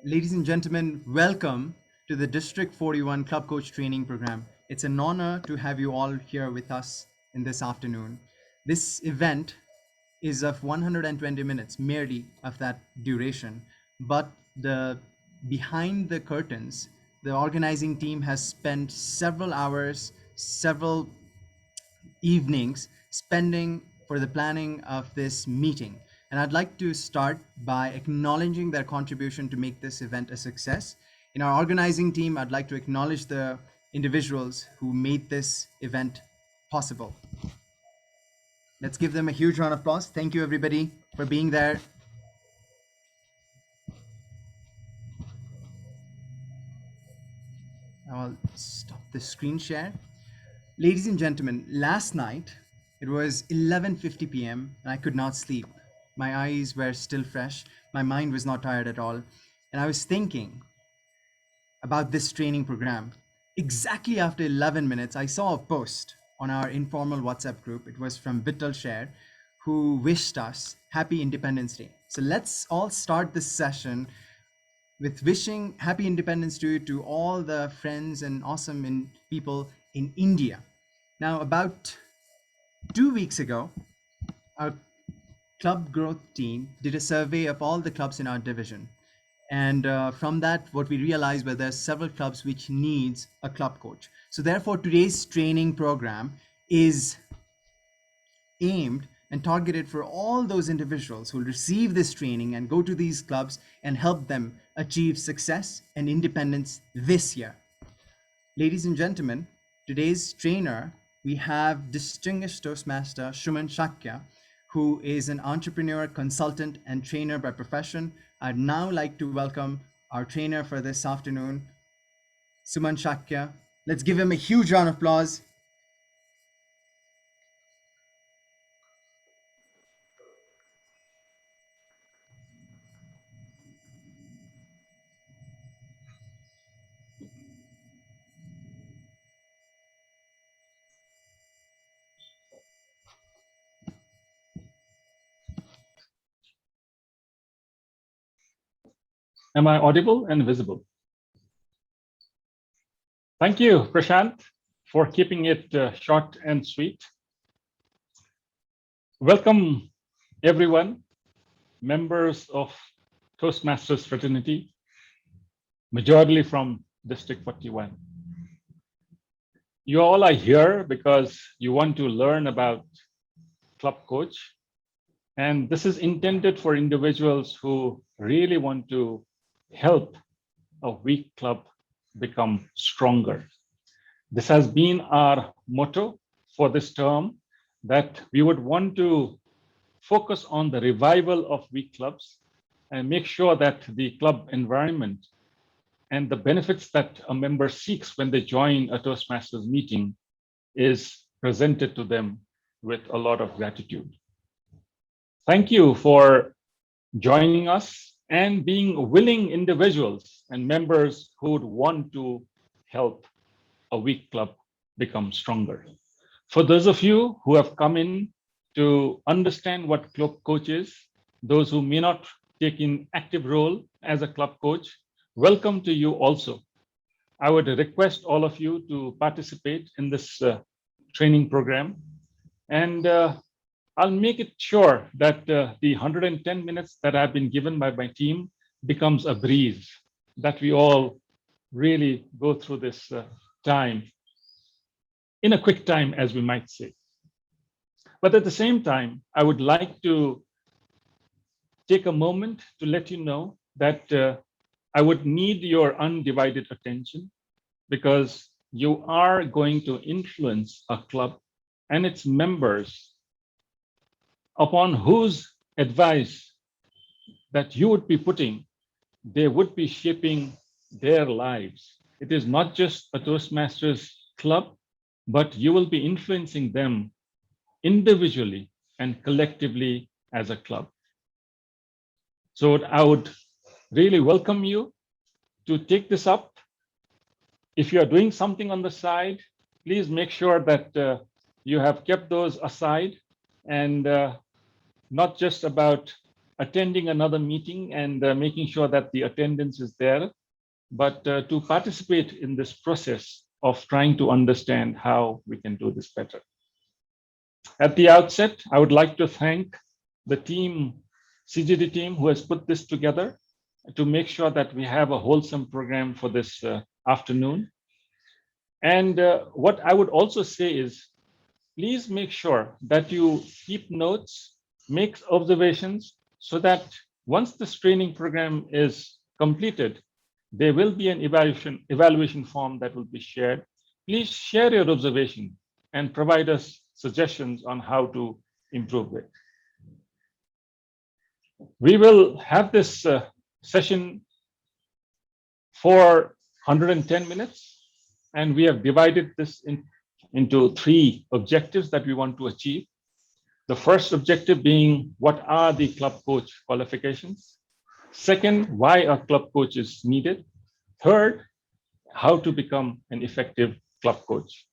Ladies and gentlemen, welcome to the District 41 Club Coach Training Program. It's an honor to have you all here with us in this afternoon. This event is of 120 minutes, merely of that duration, but the behind the curtains, the organizing team has spent several hours, several evenings spending for the planning of this meeting. And I'd like to start by acknowledging their contribution to make this event a success. In our organizing team, I'd like to acknowledge the individuals who made this event possible. Let's give them a huge round of applause. Thank you, everybody, for being there. I'll stop the screen share. Ladies and gentlemen, last night it was 11:50 p.m. and I could not sleep. My eyes were still fresh. My mind was not tired at all. And I was thinking about this training program. Exactly after 11 minutes, I saw a post on our informal WhatsApp group. It was from Vittal Share, who wished us Happy Independence Day. So let's all start this session with wishing Happy Independence Day to all the friends and awesome people in India. Now, about 2 weeks ago, our club growth team did a survey of all the clubs in our division. And from that, what we realized was there's several clubs which needs a club coach. So therefore, today's training program is aimed and targeted for all those individuals who will receive this training and go to these clubs and help them achieve success and independence this year. Ladies and gentlemen, today's trainer, we have distinguished Toastmaster Suman Shakya, who is an entrepreneur, consultant, and trainer by profession. I'd now like to welcome our trainer for this afternoon, Suman Shakya. Let's give him a huge round of applause. Am I audible and visible? Thank you, Prashant, for keeping it short and sweet. Welcome, everyone, members of Toastmasters fraternity, majorly from District 41. You all are here because you want to learn about club coach, and this is intended for individuals who really want to help a weak club become stronger. This has been our motto for this term, that we would want to focus on the revival of weak clubs and make sure that the club environment and the benefits that a member seeks when they join a Toastmasters meeting is presented to them with a lot of gratitude. Thank you for joining us and being willing individuals and members who would want to help a weak club become stronger. For those of you who have come in to understand what club coach is, those who may not take an active role as a club coach, welcome to you also. I would request all of you to participate in this training program, and I'll make it sure that the 110 minutes that have been given by my team becomes a breeze, that we all really go through this time in a quick time, as we might say. But at the same time, I would like to take a moment to let you know that I would need your undivided attention, because you are going to influence a club and its members upon whose advice that you would be putting, they would be shaping their lives. It is not just a Toastmasters club, but you will be influencing them individually and collectively as a club. So I would really welcome you to take this up. If you are doing something on the side, please make sure that you have kept those aside, and not just about attending another meeting and making sure that the attendance is there, but to participate in this process of trying to understand how we can do this better. At the outset, I would like to thank the team, CGD team, who has put this together to make sure that we have a wholesome program for this afternoon. And what I would also say is, please make sure that you keep notes, make observations, so that once this training program is completed, there will be an evaluation form that will be shared. Please share your observation and provide us suggestions on how to improve it. We will have this session for 110 minutes, and we have divided this into 3 objectives that we want to achieve. The first objective being, what are the club coach qualifications? Second, why a club coach is needed? Third, how to become an effective club coach.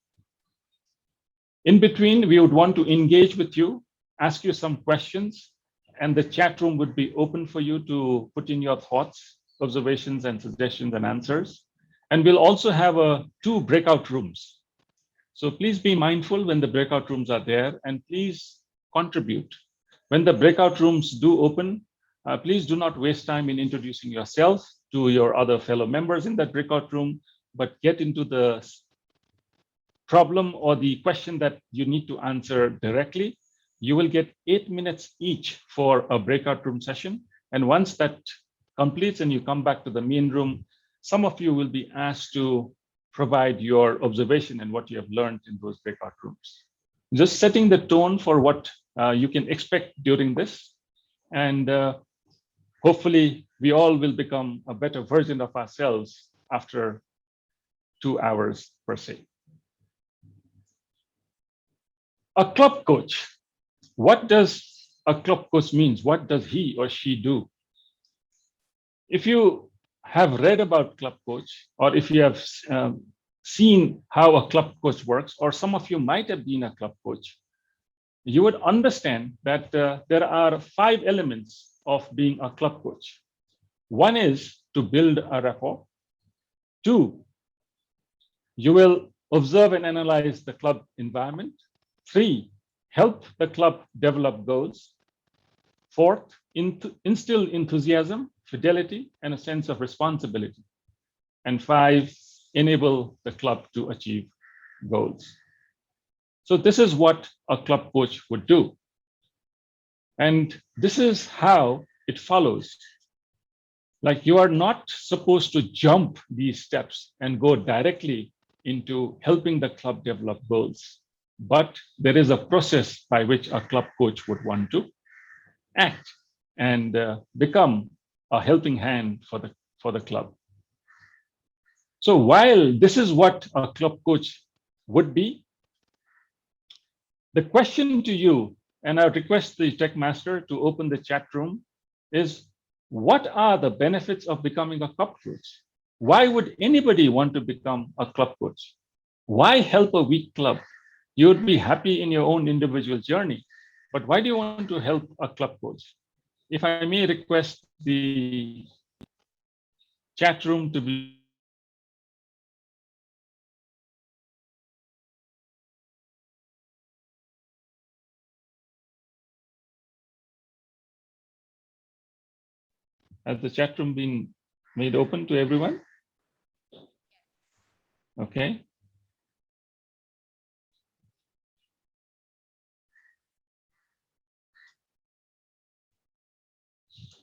In between, we would want to engage with you, ask you some questions, and the chat room would be open for you to put in your thoughts, observations, and suggestions and answers. And we'll also have 2 breakout rooms. So please be mindful when the breakout rooms are there, and please contribute. When the breakout rooms do open, please do not waste time in introducing yourself to your other fellow members in that breakout room, but get into the problem or the question that you need to answer directly. You will get 8 minutes each for a breakout room session. And once that completes and you come back to the main room, some of you will be asked to provide your observation and what you have learned in those breakout rooms. Just setting the tone for what you can expect during this. And hopefully we all will become a better version of ourselves after 2 hours per se. A club coach. What does a club coach means? What does he or she do? If you have read about club coach, or if you have seen how a club coach works, or some of you might have been a club coach, you would understand that there are 5 elements of being a club coach. One is to build a rapport. 2, you will observe and analyze the club environment. 3, help the club develop goals. 4th, instill enthusiasm, fidelity, and a sense of responsibility. And 5, enable the club to achieve goals. So this is what a club coach would do. And this is how it follows. Like, you are not supposed to jump these steps and go directly into helping the club develop goals. But there is a process by which a club coach would want to act and become a helping hand for the club. So while this is what a club coach would be, the question to you, and I request the tech master to open the chat room, is what are the benefits of becoming a club coach? Why would anybody want to become a club coach? Why help a weak club? You would be happy in your own individual journey, but why do you want to help a club coach? If I may request the chat room to be has the chat room been made open to everyone? Okay.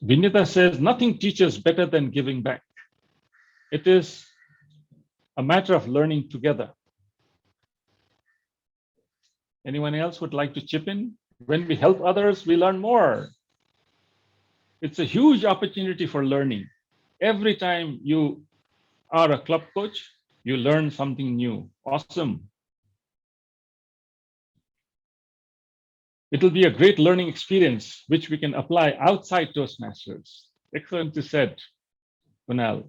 Vinita says, nothing teaches better than giving back. It is a matter of learning together. Anyone else would like to chip in? When we help others, we learn more. It's a huge opportunity for learning. Every time you are a club coach, you learn something new. Awesome. It will be a great learning experience, which we can apply outside Toastmasters. Excellently said, Kunal.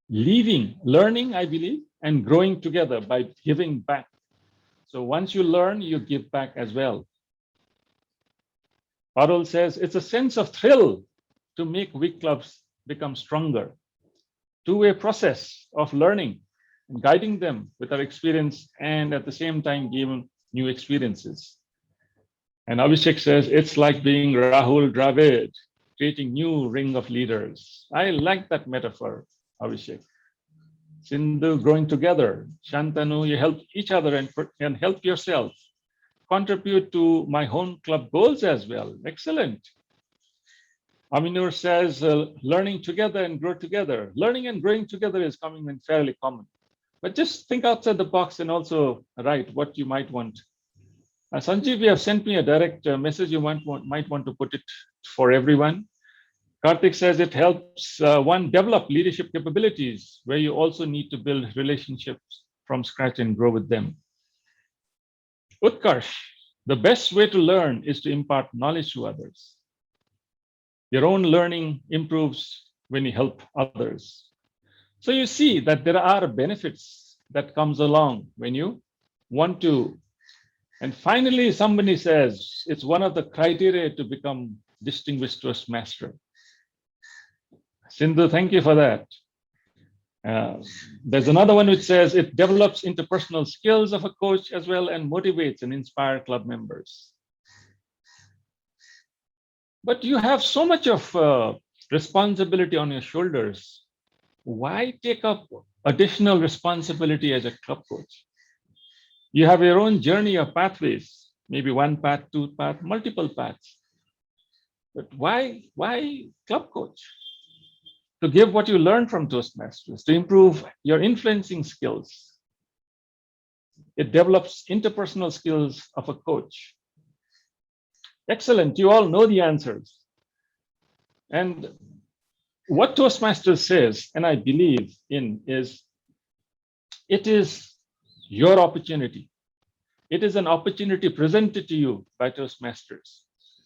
Learning, I believe, and growing together by giving back. So once you learn, you give back as well. Parul says, it's a sense of thrill to make weak clubs become stronger. Two-way process of learning and guiding them with our experience and at the same time give them new experiences. And Abhishek says, it's like being Rahul Dravid, creating new ring of leaders. I like that metaphor, Abhishek. Sindhu, growing together. Shantanu, you help each other and help yourself. Contribute to my home club goals as well. Excellent. Aminur says, learning together and grow together. Learning and growing together is coming in fairly common. But just think outside the box and also write what you might want. Sanjeev, you have sent me a direct message. You might want to put it for everyone. Karthik says it helps one develop leadership capabilities where you also need to build relationships from scratch and grow with them. Utkarsh, the best way to learn is to impart knowledge to others. Your own learning improves when you help others. So you see that there are benefits that comes along when you want to. And finally, somebody says it's one of the criteria to become distinguished Toastmaster. Sindhu, thank you for that. There's another one which says it develops interpersonal skills of a coach as well and motivates and inspires club members. But you have so much of responsibility on your shoulders. Why take up additional responsibility as a club coach? You have your own journey or pathways, maybe one path, two paths, multiple paths. But why club coach? To give what you learn from Toastmasters, to improve your influencing skills. It develops interpersonal skills of a coach. Excellent, you all know the answers. And what Toastmasters says, and I believe in, is it is your opportunity. It is an opportunity presented to you by Toastmasters.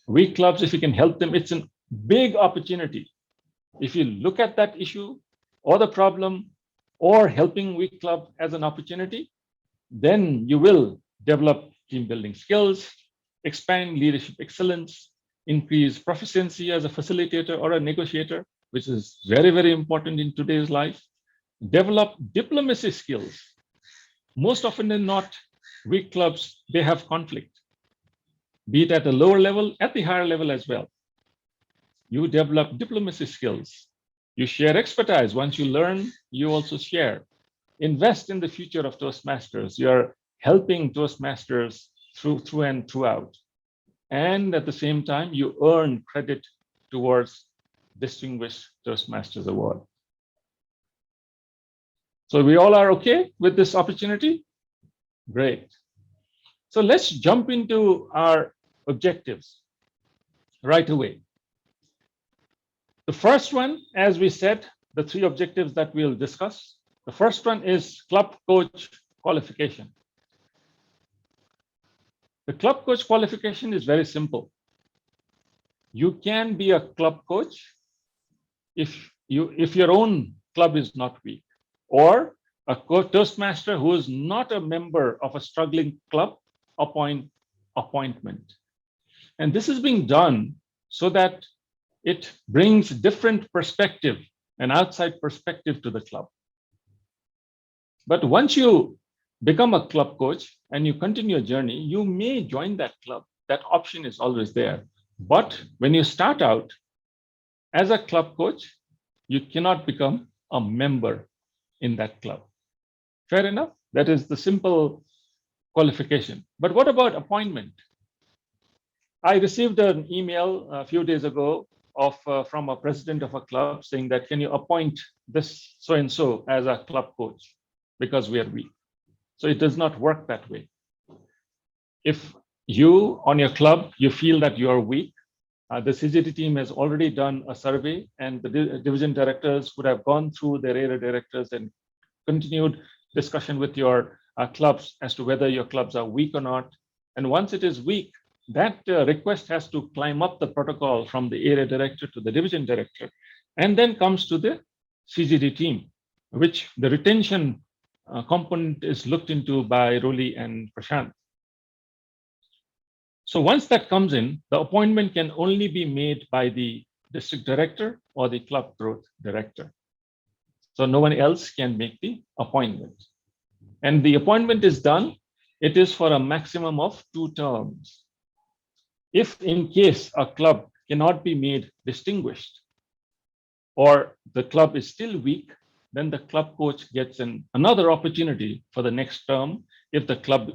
Weak clubs, if you can help them, it's a big opportunity. If you look at that issue or the problem or helping weak club as an opportunity, then you will develop team building skills, expand leadership excellence, increase proficiency as a facilitator or a negotiator, which is very, very important in today's life, develop diplomacy skills. Most often than not, weak clubs, they have conflict, be it at a lower level, at the higher level as well. You develop diplomacy skills. You share expertise. Once you learn, you also share. Invest in the future of Toastmasters. You're helping Toastmasters through and throughout. And at the same time, you earn credit towards Distinguished Toastmasters Award. So we all are okay with this opportunity? Great. So let's jump into our objectives right away. The first one, as we said, the three objectives that we'll discuss. The first one is club coach qualification. The club coach qualification is very simple. You can be a club coach if your own club is not weak, or a Toastmaster who is not a member of a struggling club appointment. And this is being done so that it brings different perspective, an outside perspective to the club. But once you become a club coach and you continue your journey, you may join that club. That option is always there. But when you start out as a club coach, you cannot become a member in that club. Fair enough? That is the simple qualification. But what about appointment? I received an email a few days ago from a president of a club saying that, can you appoint this so-and-so as a club coach because we are weak? So it does not work that way. If you, on your club, you feel that you are weak, the CGT team has already done a survey, and the division directors would have gone through their area directors and continued discussion with your clubs as to whether your clubs are weak or not. And once it is weak, that request has to climb up the protocol from the area director to the division director, and then comes to the CGD team, which the retention component is looked into by Roli and Prashant. So once that comes in, the appointment can only be made by the district director or the club growth director. So no one else can make the appointment. And the appointment is done, it is for a maximum of 2 terms. If in case a club cannot be made distinguished or the club is still weak, then the club coach gets another opportunity for the next term. If the club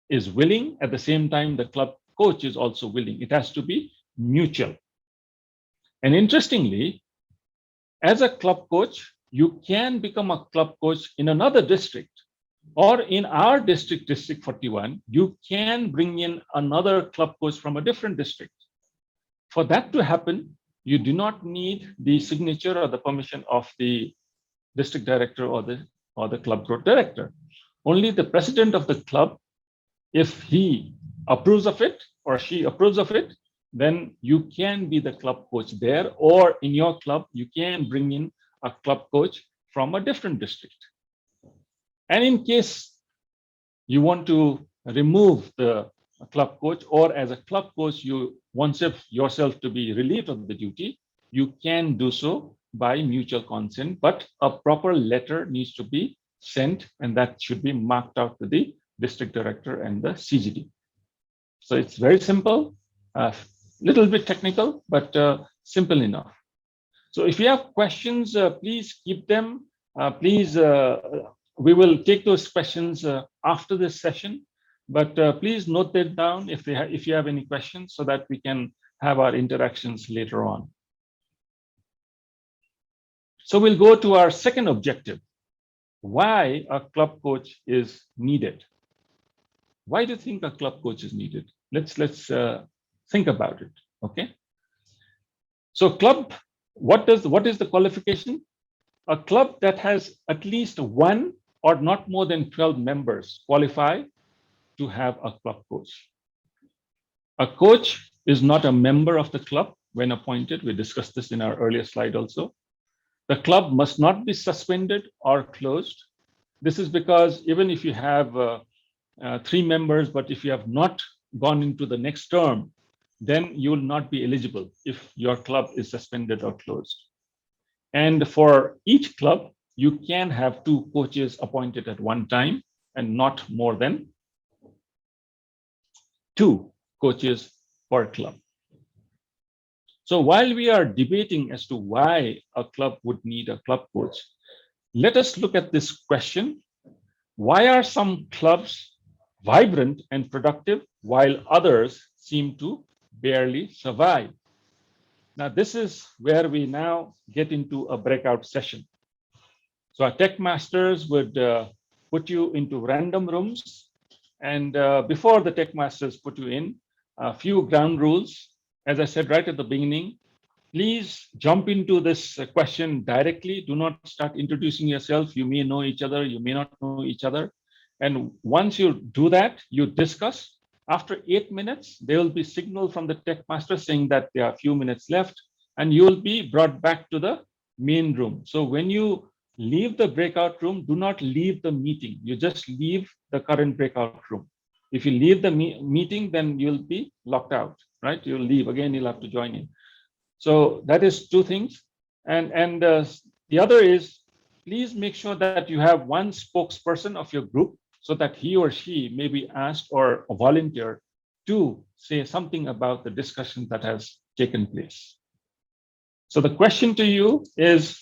is willing, at the same time, the club coach is also willing. It has to be mutual. And interestingly, as a club coach, you can become a club coach in another district, or in our district, District 41, you can bring in another club coach from a different district. For that to happen, you do not need the signature or the permission of the district director or the club growth director. Only the president of the club, if he approves of it or she approves of it, then you can be the club coach there, or in your club, you can bring in a club coach from a different district. And in case you want to remove the club coach, or as a club coach, you want yourself to be relieved of the duty, you can do so by mutual consent, but a proper letter needs to be sent, and that should be marked out to the district director and the CGD. So it's very simple, little bit technical, but simple enough. So if you have questions, please keep them. Please, we will take those questions after this session, but please note that down if you have any questions, so that we can have our interactions later on. So we'll go to our second objective: why a club coach is needed. Why do you think a club coach is needed? Let's think about it. Okay. So club, what is the qualification? A club that has at least one or not more than 12 members qualify to have a club coach. A coach is not a member of the club when appointed. We discussed this in our earlier slide also. The club must not be suspended or closed. This is because even if you have 3 members, but if you have not gone into the next term, then you will not be eligible if your club is suspended or closed. And for each club, you can have 2 coaches appointed at one time, and not more than 2 coaches per club. So while we are debating as to why a club would need a club coach, let us look at this question: why are some clubs vibrant and productive while others seem to barely survive? Now, this is where we now get into a breakout session. So our tech masters would put you into random rooms. And before the tech masters put you in, a few ground rules. As I said right at the beginning, please jump into this question directly. Do not start introducing yourself. You may know each other, you may not know each other. And once you do that, you discuss. After 8 minutes, there will be signal from the tech master saying that there are a few minutes left, and you will be brought back to the main room. So when you leave the breakout room, do not leave the meeting. You just leave the current breakout room. If you leave the meeting, then you'll be locked out, right? You'll leave again, you'll have to join in. So that is 2 things. And the other is, please make sure that you have one spokesperson of your group, so that he or she may be asked or volunteer to say something about the discussion that has taken place. So the question to you is,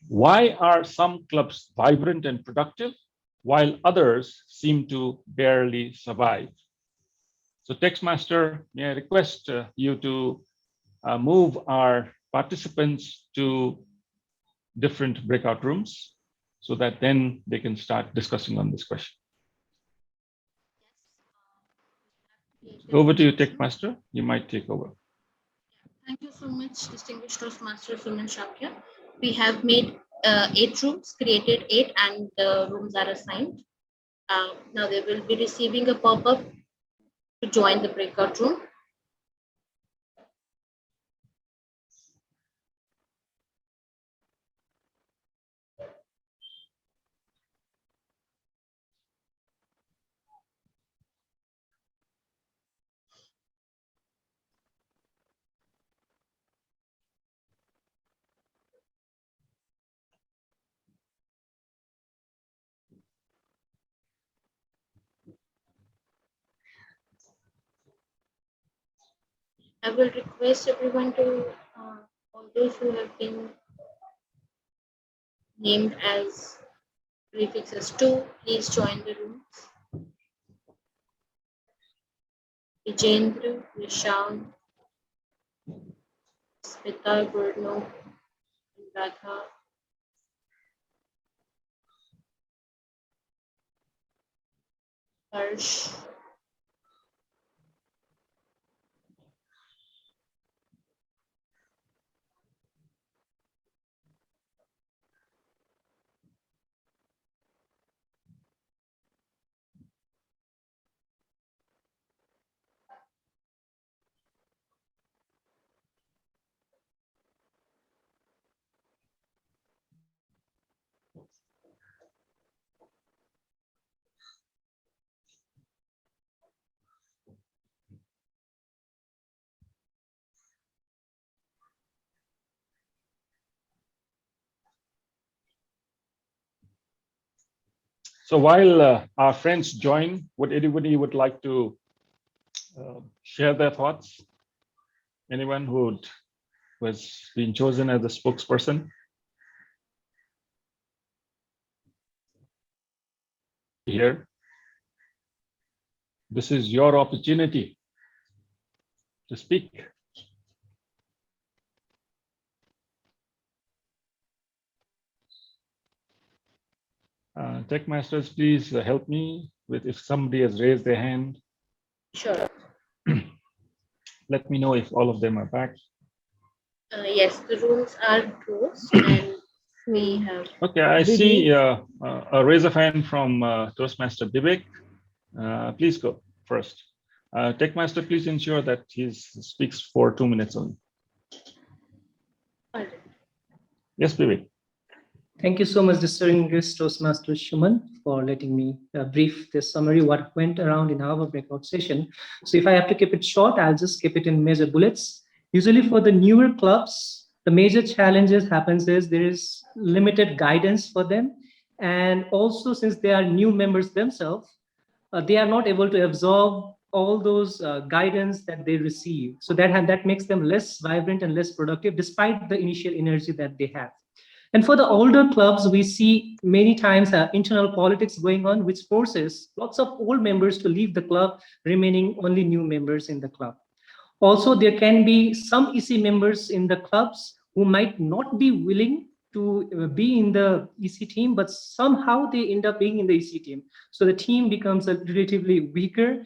why are some clubs vibrant and productive while others seem to barely survive? So Textmaster, may I request you to move our participants to different breakout rooms, so that then they can start discussing on this question. Over to you, Textmaster. You might take over. Thank you so much, distinguished Toastmaster Suman Shakya. We have made 8 rooms, created 8, and the rooms are assigned. Now they will be receiving a pop-up to join the breakout room. I will request everyone to, all those who have been named as prefixes 2, please join the rooms. Vijendra, Vishal, Smita, Burno, Radha, Harsh, So while our friends join, would anybody would like to share their thoughts? Anyone who was being chosen as a spokesperson? Here, this is your opportunity to speak. Tech masters, please help me with if somebody has raised their hand. sure. Let me know if all of them are back. Yes, the rooms are closed and we have. Okay, I see a raise of hand from Toastmaster Vivek. Please go first. Tech master, please ensure that he speaks for 2 minutes only. All right. Yes, Vivek. Thank you so much, distinguished Toastmaster Suman, for letting me brief this summary, what went around in our breakout session. So if I have to keep it short, I'll just keep it in major bullets. Usually for the newer clubs, the major challenges happens is there is limited guidance for them. And also since they are new members themselves, they are not able to absorb all those guidance that they receive. So that makes them less vibrant and less productive despite the initial energy that they have. And for the older clubs, we see many times internal politics going on, which forces lots of old members to leave the club, remaining only new members in the club. Also, there can be some EC members in the clubs who might not be willing to be in the EC team, but somehow they end up being in the EC team. So the team becomes relatively weaker.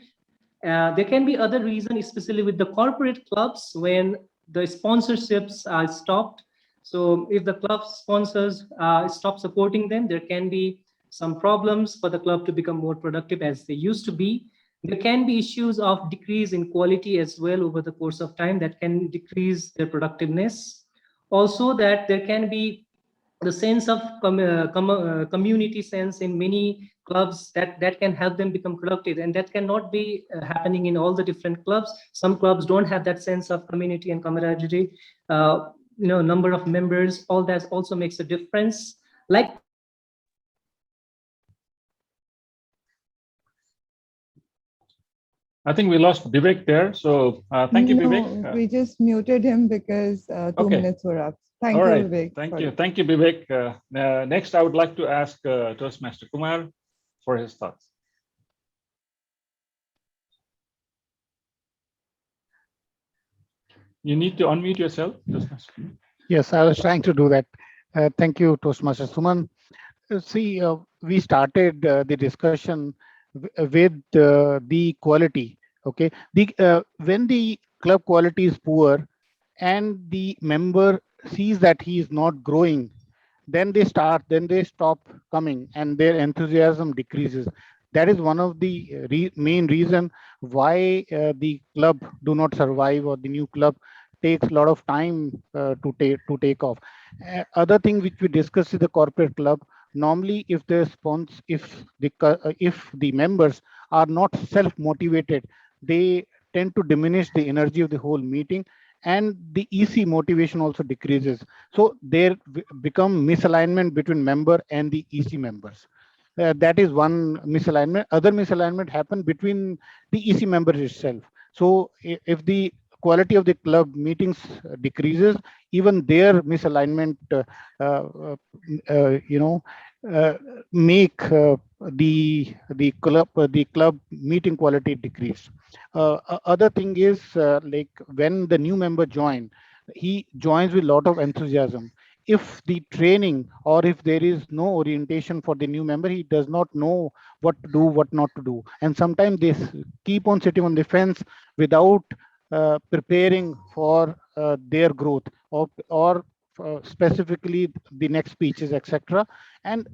There can be other reasons, especially with the corporate clubs, when the sponsorships are stopped. So if the club sponsors stop supporting them, there can be some problems for the club to become more productive as they used to be. There can be issues of decrease in quality as well over the course of time that can decrease their productiveness. Also, that there can be the sense of community sense in many clubs that can help them become productive, and that cannot be happening in all the different clubs. Some clubs don't have that sense of community and camaraderie. Number of members, all that also makes a difference. Like I think we lost Vivek there. So thank you, Vivek. We just muted him because 2 minutes were up. Thank you, Vivek. Thank you. Thank you, Vivek. Next, I would like to ask Toastmaster Kumar for his thoughts. You need to unmute yourself, Toastmaster. Yes, I was trying to do that. Thank you, Toastmaster Suman. See, we started the discussion with the quality. Okay, when the club quality is poor and the member sees that he is not growing, then they stop coming and their enthusiasm decreases. That is one of the main reason why the club do not survive, or the new club takes a lot of time to take off. Other thing which we discussed is the corporate club. Normally, if the members are not self-motivated, they tend to diminish the energy of the whole meeting, and the EC motivation also decreases. So there become misalignment between member and the EC members. That is one misalignment. Other misalignment happen between the EC members itself. So if the quality of the club meetings decreases, even their misalignment, you know, make the club meeting quality decrease. Other thing is like when the new member he joins with a lot of enthusiasm. If the training or if there is no orientation for the new member, he does not know what to do, what not to do, and sometimes they keep on sitting on the fence without preparing for their growth, or specifically the next speeches, etc. And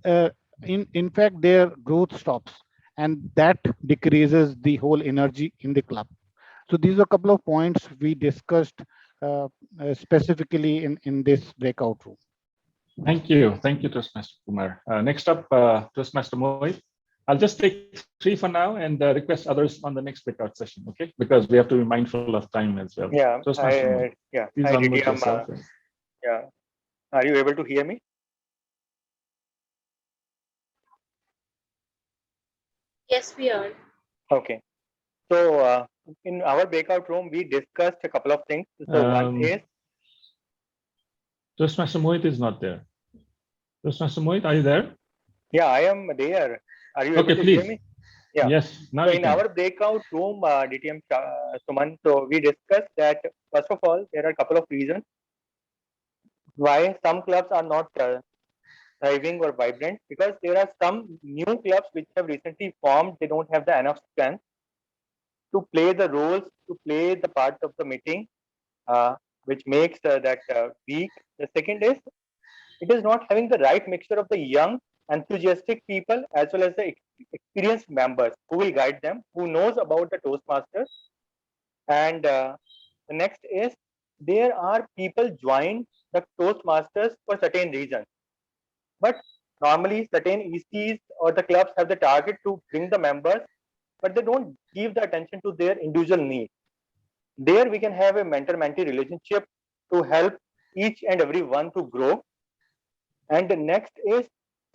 in fact their growth stops, and that decreases the whole energy in the club. So these are a couple of points we discussed specifically in this breakout room. Thank you, Toastmaster Kumar. Next up, Toastmaster Mohit. I'll just take 3 for now and request others on the next breakout session, okay? Because we have to be mindful of time as well. Yeah, Toastmaster Mohit, yeah. please Hi, unmute DTM. yourself. Yeah. Are you able to hear me? Yes, we are. Okay. So in our breakout room, we discussed a couple of things. So one is Toastmaster Mohit is not there. Toastmaster Mohit, are you there? Yeah, I am there. Are you able Okay, to please. hear me? Yeah. Yes, now So you in can. our breakout room, DTM Suman, so we discussed that first of all, there are a couple of reasons why some clubs are not thriving or vibrant, because there are some new clubs which have recently formed. They don't have the enough strength to play the roles, to play the part of the meeting, which makes that weak. The second is it is not having the right mixture of the young, enthusiastic people as well as the experienced members who will guide them, who knows about the Toastmasters. And the next is there are people join the Toastmasters for certain reasons, but normally certain ECs or the clubs have the target to bring the members, but they don't give the attention to their individual needs. There we can have a mentor-mentee relationship to help each and every one to grow. And the next is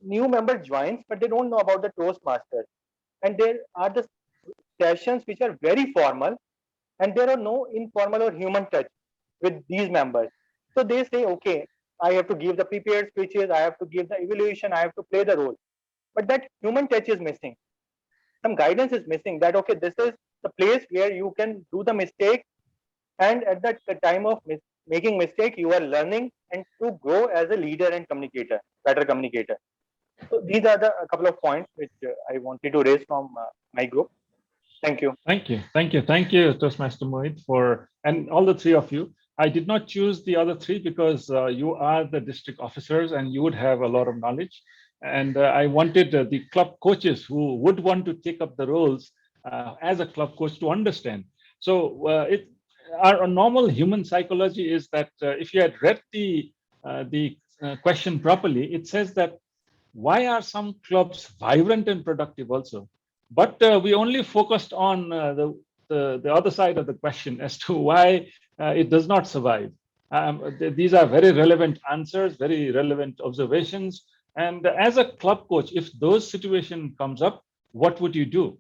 new member joins, but they don't know about the Toastmasters. And there are the sessions which are very formal, and there are no informal or human touch with these members. So they say, okay, I have to give the prepared speeches, I have to give the evaluation, I have to play the role. But that human touch is missing. Some guidance is missing that, okay, this is the place where you can do the mistake. And at that time of making mistake, you are learning and to grow as a leader and communicator, better communicator. So these are a couple of points which I wanted to raise from my group. Thank you. Thank you, Toastmaster Mohit, and all the 3 of you. I did not choose the other 3 because you are the district officers and you would have a lot of knowledge. And I wanted the club coaches who would want to take up the roles as a club coach to understand. So our normal human psychology is that if you had read the question properly, it says that why are some clubs vibrant and productive also? But we only focused on the other side of the question as to why it does not survive. These are very relevant answers, very relevant observations. And as a club coach, if those situation comes up, what would you do?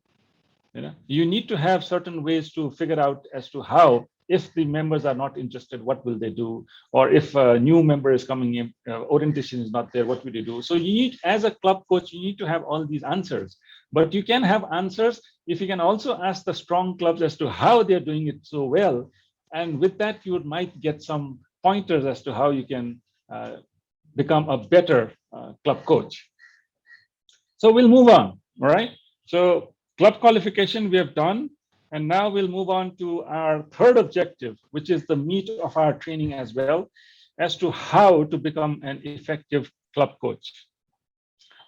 You need to have certain ways to figure out as to how, if the members are not interested, what will they do? Or if a new member is coming in, orientation is not there, what will you do? So you need, as a club coach, you need to have all these answers. But you can have answers if you can also ask the strong clubs as to how they're doing it so well. And with that, you might get some pointers as to how you can become a better club coach. So we'll move on, all right? So club qualification we have done, and now we'll move on to our third objective, which is the meat of our training as well, as to how to become an effective club coach.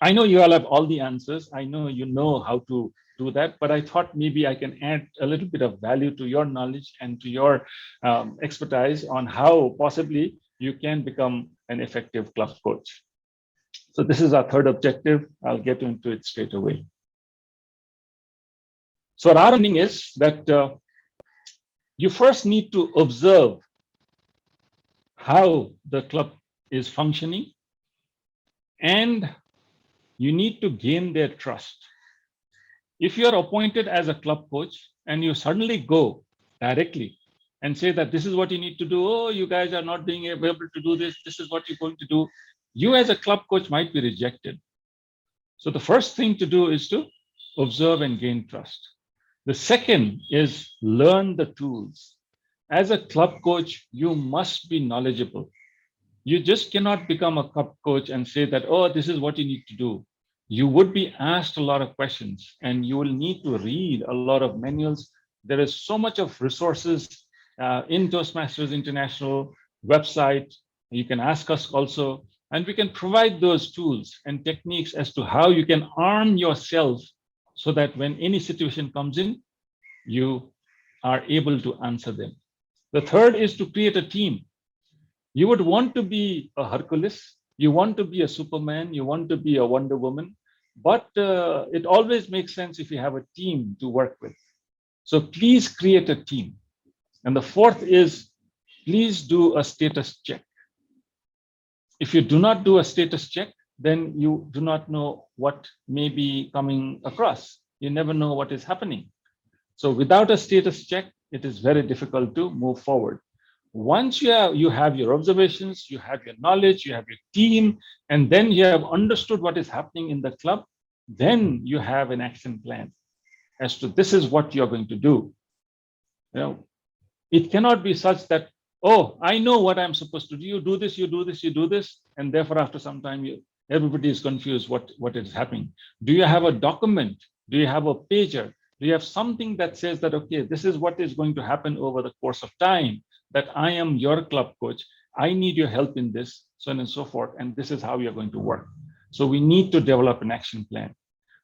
I know you all have all the answers. I know you know how to do that, but I thought maybe I can add a little bit of value to your knowledge and to your expertise on how possibly you can become an effective club coach. So this is our third objective. I'll get into it straight away. So our understanding is that you first need to observe how the club is functioning, and you need to gain their trust. If you are appointed as a club coach and you suddenly go directly and say that this is what you need to do. Oh, you guys are not being able to do this. This is what you're going to do. You as a club coach might be rejected. So the first thing to do is to observe and gain trust. The second is learn the tools. As a club coach, you must be knowledgeable. You just cannot become a club coach and say that, oh, this is what you need to do. You would be asked a lot of questions and you will need to read a lot of manuals. There is so much of resources in Toastmasters International website. You can ask us also, and we can provide those tools and techniques as to how you can arm yourself so that when any situation comes in, you are able to answer them. The third is to create a team. You would want to be a Hercules, you want to be a Superman, you want to be a Wonder Woman, but it always makes sense if you have a team to work with. So please create a team. And the fourth is, please do a status check. If you do not do a status check, then you do not know what may be coming across. You never know what is happening. So without a status check, it is very difficult to move forward. Once you have your observations, you have your knowledge, you have your team, and then you have understood what is happening in the club, then you have an action plan as to this is what you're going to do. You know, it cannot be such that, oh, I know what I'm supposed to do. You do this, you do this, you do this, and therefore after some time, everybody is confused what is happening. Do you have a document? Do you have a pager? Do you have something that says that, okay, this is what is going to happen over the course of time, that I am your club coach, I need your help in this, so on and so forth, and this is how you're going to work. So we need to develop an action plan.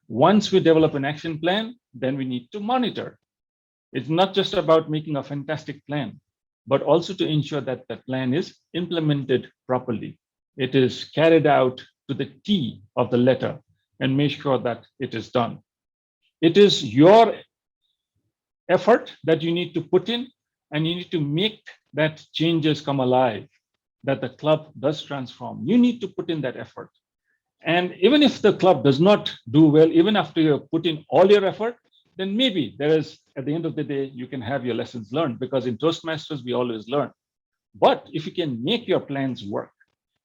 Once we develop an action plan, then we need to monitor. It's not just about making a fantastic plan, but also to ensure that the plan is implemented properly. It is carried out to the T of the letter and make sure that it is done. It is your effort that you need to put in, and you need to make that changes come alive, that the club does transform. You need to put in that effort. And even if the club does not do well, even after you put in all your effort, then maybe there is, at the end of the day, you can have your lessons learned, because in Toastmasters, we always learn. But if you can make your plans work,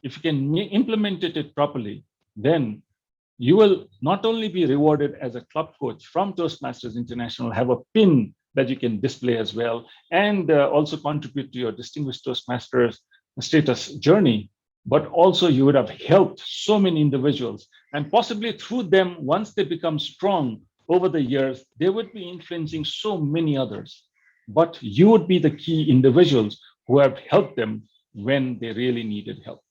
if you can implement it properly, then you will not only be rewarded as a club coach from Toastmasters International, have a pin that you can display as well, and also contribute to your Distinguished Toastmasters status journey, but also you would have helped so many individuals, and possibly through them, once they become strong over the years, they would be influencing so many others. But you would be the key individuals who have helped them when they really needed help.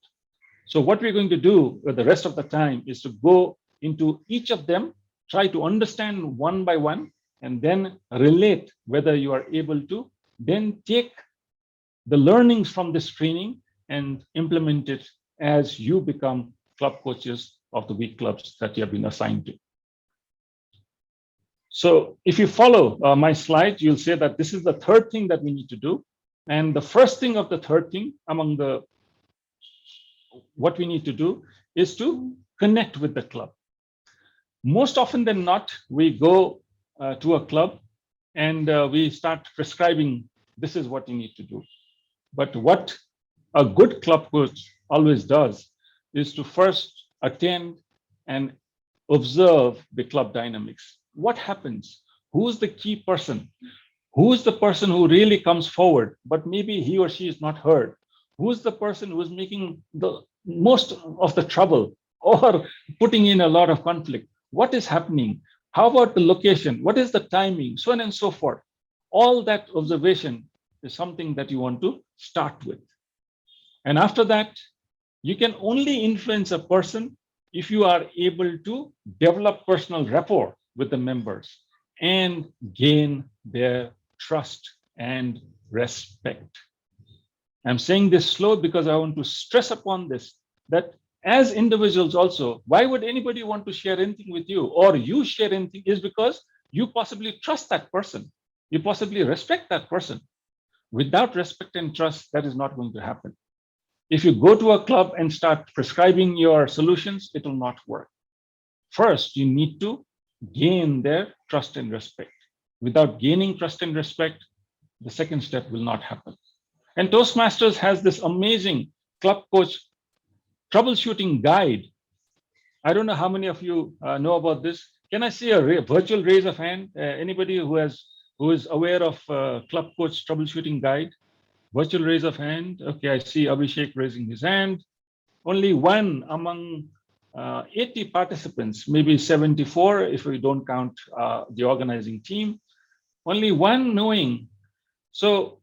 So what we're going to do with the rest of the time is to go into each of them, try to understand one by one, and then relate whether you are able to then take the learnings from this training and implement it as you become club coaches of the week clubs that you have been assigned to. So if you follow my slide, you'll see that this is the third thing that we need to do. And the first thing of the third thing among what we need to do is to connect with the club. Most often than not, we go to a club and we start prescribing, this is what you need to do. But what a good club coach always does is to first attend and observe the club dynamics. What happens? Who's the key person? Who's the person who really comes forward, but maybe he or she is not heard? Who's the person who is making the most of the trouble or putting in a lot of conflict? What is happening? How about the location? What is the timing? So on and so forth. All that observation is something that you want to start with. And after that, you can only influence a person if you are able to develop personal rapport with the members and gain their trust and respect. I'm saying this slow because I want to stress upon this, that as individuals also, why would anybody want to share anything with you, or you share anything, is because you possibly trust that person. You possibly respect that person. Without respect and trust, that is not going to happen. If you go to a club and start prescribing your solutions, it will not work. First, you need to gain their trust and respect. Without gaining trust and respect, the second step will not happen. And Toastmasters has this amazing club coach troubleshooting guide. I don't know how many of you know about this. Can I see a virtual raise of hand? Anybody who is aware of club coach troubleshooting guide? Virtual raise of hand. Okay, I see Abhishek raising his hand. Only one among 80 participants, maybe 74 if we don't count the organizing team. Only one knowing. So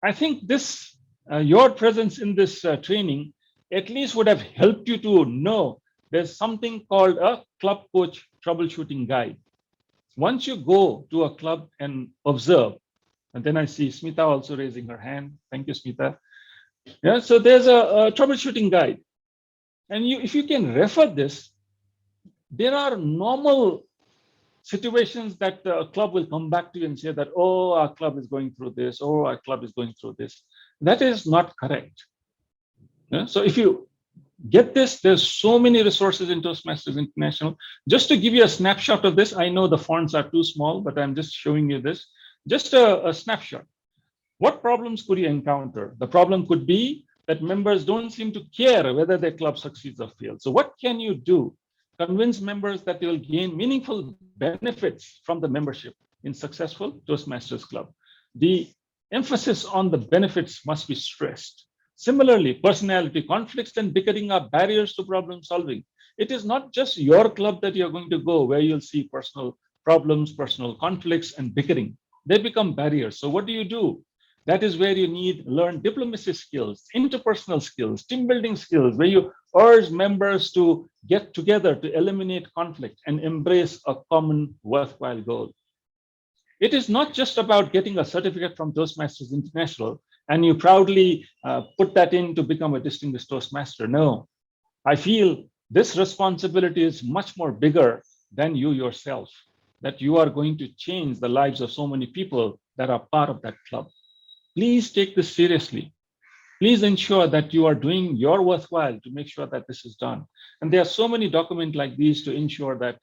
I think this, your presence in this training at least would have helped you to know there's something called a club coach troubleshooting guide. Once you go to a club and observe, and then I see Smita also raising her hand. Thank you, Smita. Yeah, so there's a troubleshooting guide. And if you can refer this, there are normal situations that a club will come back to you and say that, oh, our club is going through this, oh, our club is going through this. That is not correct. Yeah? So if you get this, there's so many resources in Toastmasters International. Just to give you a snapshot of this, I know the fonts are too small, but I'm just showing you this. Just a snapshot. What problems could you encounter? The problem could be that members don't seem to care whether their club succeeds or fails. So what can you do? Convince members that they will gain meaningful benefits from the membership in successful Toastmasters Club. The emphasis on the benefits must be stressed. Similarly, personality conflicts and bickering are barriers to problem solving. It is not just your club that you're going to go where you'll see personal problems, personal conflicts, and bickering. They become barriers. So what do? That is where you learn diplomacy skills, interpersonal skills, team building skills, where you urge members to get together to eliminate conflict and embrace a common worthwhile goal. It is not just about getting a certificate from Toastmasters International and you proudly put that in to become a distinguished Toastmaster. No, I feel this responsibility is much more bigger than you yourself, that you are going to change the lives of so many people that are part of that club. Please take this seriously. Please ensure that you are doing your worthwhile to make sure that this is done. And there are so many documents like these to ensure that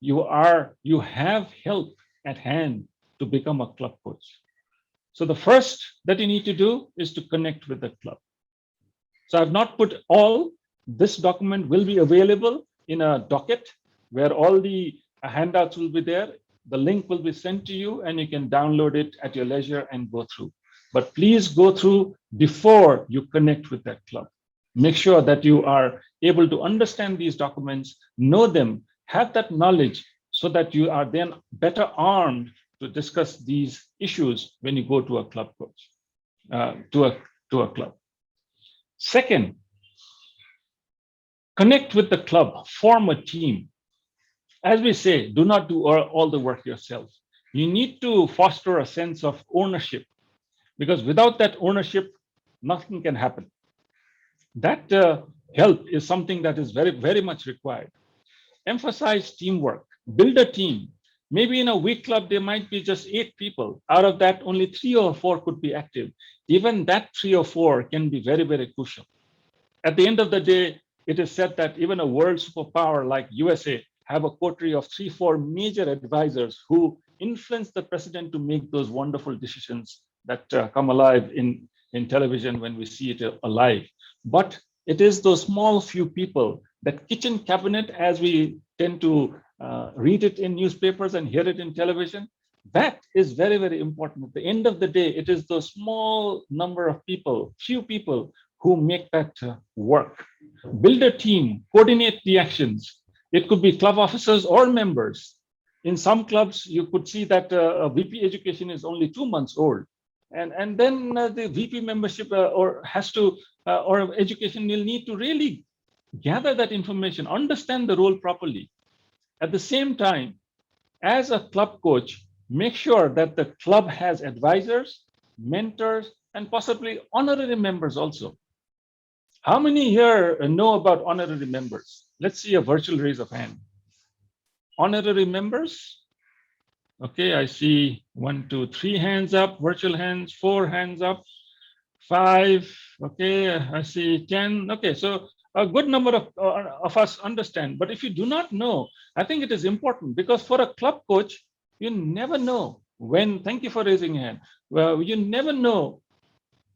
you have help at hand to become a club coach. So the first that you need to do is to connect with the club. So I've not put all. This document will be available in a docket where all the handouts will be there. The link will be sent to you and you can download it at your leisure and go through. But please go through before you connect with that club. Make sure that you are able to understand these documents, know them, have that knowledge so that you are then better armed to discuss these issues when you go to a club coach, to a club. Second, connect with the club, form a team. As we say, do not do all the work yourself. You need to foster a sense of ownership, because without that ownership, nothing can happen. That help is something that is very, very much required. Emphasize teamwork, build a team. Maybe in a weak club, there might be just 8 people. Out of that, only 3 or 4 could be active. Even that 3 or 4 can be very, very crucial. At the end of the day, it is said that even a world superpower like USA have a coterie of 3-4 major advisors who influence the president to make those wonderful decisions that come alive in television when we see it alive. But it is those small few people, that kitchen cabinet, as we tend to read it in newspapers and hear it in television, that is very, very important. At the end of the day, it is those small number of people, few people who make that work. Build a team, coordinate the actions. It could be club officers or members. In some clubs, you could see that a VP education is only 2 months old. And then the VP membership or education will need to really gather that information, understand the role properly. At the same time, as a club coach, make sure that the club has advisors, mentors, and possibly honorary members also. How many here know about honorary members? Let's see a virtual raise of hand. Honorary members? Okay, I see 1, 2, 3 hands up, virtual hands, 4 hands up, 5. Okay, I see 10. Okay, so a good number of us understand. But if you do not know, I think it is important, because for a club coach, you never know Thank you for raising your hand. Well, you never know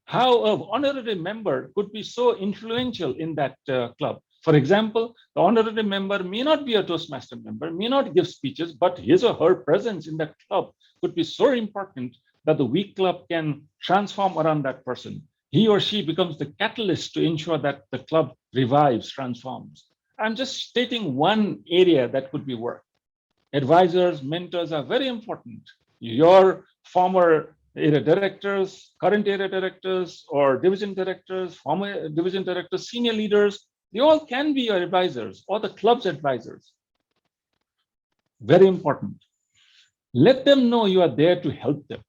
how an honorary member could be so influential in that club. For example, the honorary member may not be a Toastmaster member, may not give speeches, but his or her presence in that club could be so important that the weak club can transform around that person. He or she becomes the catalyst to ensure that the club revives, transforms. I'm just stating one area that could be worked. Advisors, mentors are very important. Your former area directors, current area directors, or division directors, former division directors, senior leaders, they all can be your advisors or the club's advisors. Very important. Let them know you are there to help them.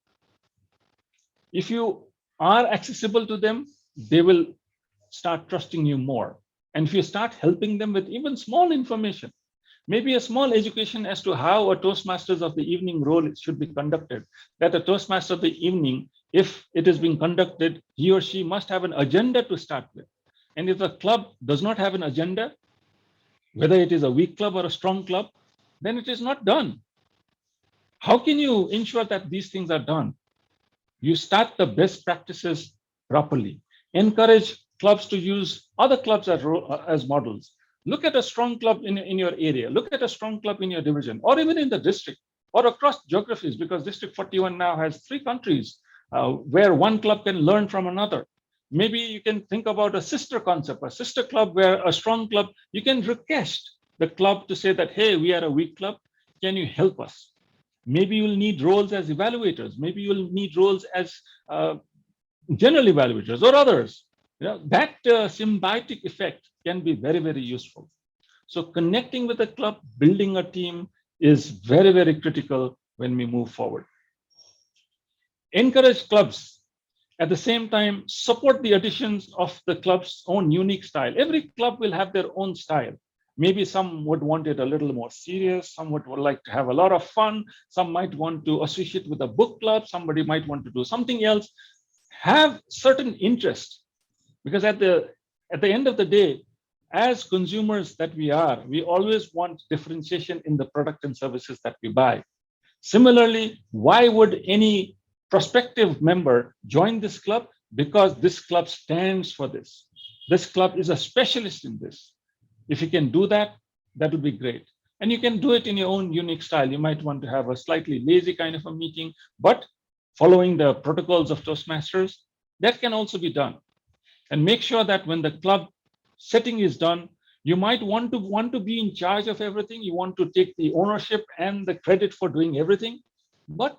If you are accessible to them, they will start trusting you more. And if you start helping them with even small information, maybe a small education as to how a Toastmasters of the evening role should be conducted, that a Toastmaster of the evening, if it is being conducted, he or she must have an agenda to start with. And if the club does not have an agenda, whether it is a weak club or a strong club, then it is not done. How can you ensure that these things are done? You start the best practices properly. Encourage clubs to use other clubs as models. Look at a strong club in your area. Look at a strong club in your division, or even in the district, or across geographies, because District 41 now has 3 countries where one club can learn from another. Maybe you can think about a sister concept, a sister club where a strong club, you can request the club to say that, hey, we are a weak club. Can you help us? Maybe you'll need roles as evaluators. Maybe you'll need roles as general evaluators or others. That symbiotic effect can be very, very useful. So connecting with a club, building a team is very, very critical when we move forward. Encourage clubs. At the same time, support the additions of the club's own unique style. Every club will have their own style. Maybe some would want it a little more serious. Some would like to have a lot of fun. Some might want to associate with a book club. Somebody might want to do something else. Have certain interest, because at the end of the day, as consumers that we are, we always want differentiation in the product and services that we buy. Similarly, why would any prospective member join this club? Because this club stands for this. This club is a specialist in this. If you can do that, that would be great. And you can do it in your own unique style. You might want to have a slightly lazy kind of a meeting, but following the protocols of Toastmasters, that can also be done. And make sure that when the club setting is done, you might want to be in charge of everything. You want to take the ownership and the credit for doing everything, but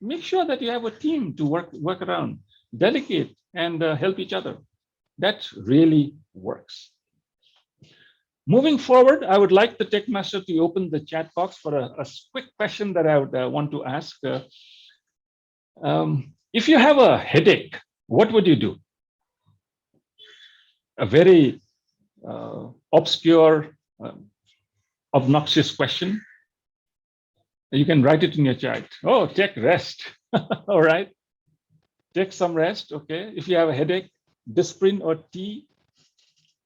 make sure that you have a team to work around, delegate and help each other. That really works. Moving forward, I would like the tech master to open the chat box for a quick question that I would want to ask. If you have a headache, what would you do? A very obscure, obnoxious question. You can write it in your chat. Oh, take rest. All right. Take some rest. Okay. If you have a headache, Disprin or tea,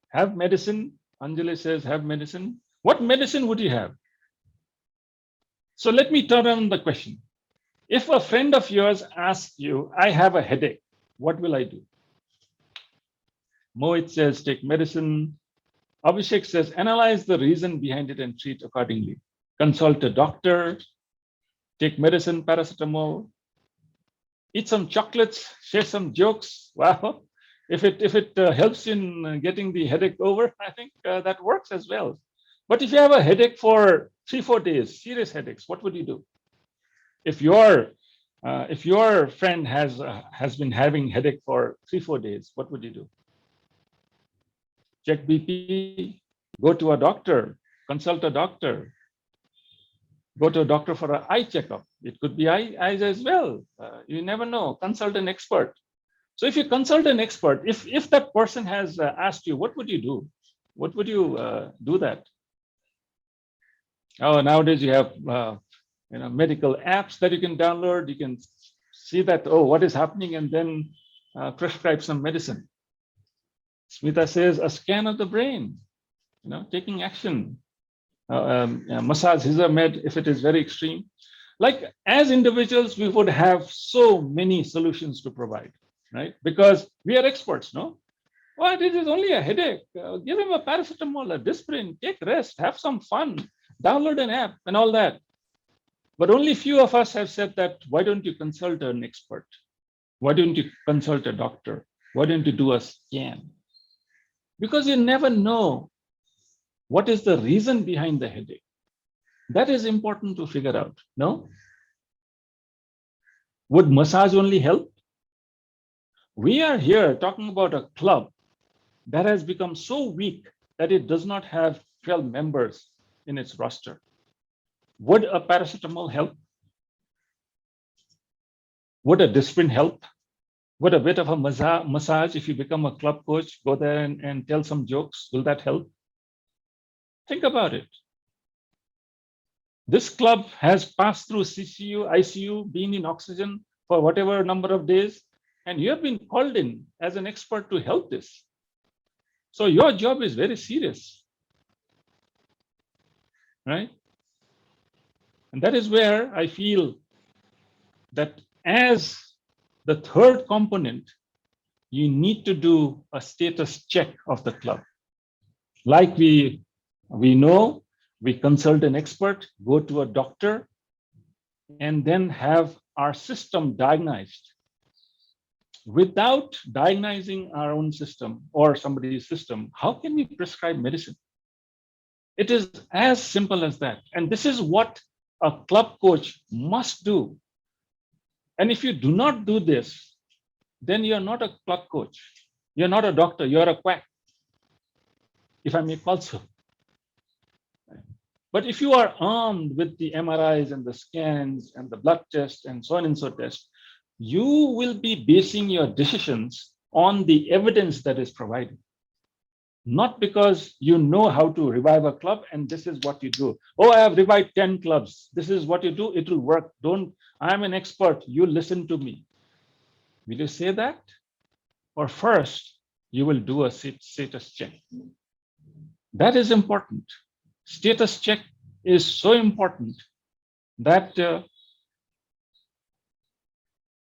have medicine. Anjali says, have medicine. What medicine would you have? So let me turn around the question. If a friend of yours asks you, I have a headache, what will I do? Mohit says, take medicine. Abhishek says, analyze the reason behind it and treat accordingly. Consult a doctor, take medicine, paracetamol, eat some chocolates, share some jokes. Wow. If it helps in getting the headache over, I think that works as well. But if you have a headache for 3-4 days, serious headaches, what would you do? If your friend has been having headache for 3-4 days, what would you do? Check BP, go to a doctor, consult a doctor, go to a doctor for an eye checkup. It could be eyes as well. You never know. Consult an expert. So if you consult an expert, if that person has asked you, what would you do? What would you do that? Oh, nowadays you have medical apps that you can download. You can see that, oh, what is happening, and then prescribe some medicine. Smita says a scan of the brain, taking action. Massage, med if it is very extreme. Like as individuals, we would have so many solutions to provide, right? Because we are experts, no? Well, it is only a headache. Give him a paracetamol, a Disprin, take rest, have some fun, download an app and all that. But only few of us have said that, why don't you consult an expert? Why don't you consult a doctor? Why don't you do a scan? Because you never know what is the reason behind the headache. That is important to figure out, no? Would massage only help? We are here talking about a club that has become so weak that it does not have 12 members in its roster. Would a paracetamol help? Would a Disprin help? Would a bit of a massage, if you become a club coach, go there and tell some jokes, will that help? Think about it. This club has passed through CCU, ICU, been in oxygen for whatever number of days, and you have been called in as an expert to help this. So your job is very serious, right? And that is where I feel that as the third component, you need to do a status check of the club. Like we know, we consult an expert, go to a doctor, and then have our system diagnosed. Without diagnosing our own system or somebody's system, how can we prescribe medicine? It is as simple as that. And this is what a club coach must do. And if you do not do this, then you're not a club coach. You're not a doctor, you're a quack, if I may call so. But if you are armed with the MRIs and the scans and the blood tests and so on and so test, you will be basing your decisions on the evidence that is provided. Not because you know how to revive a club and this is what you do. Oh, I have revived 10 clubs. This is what you do, it will work. I'm an expert, you listen to me. Will you say that? Or first, you will do a status check. That is important. Status check is so important that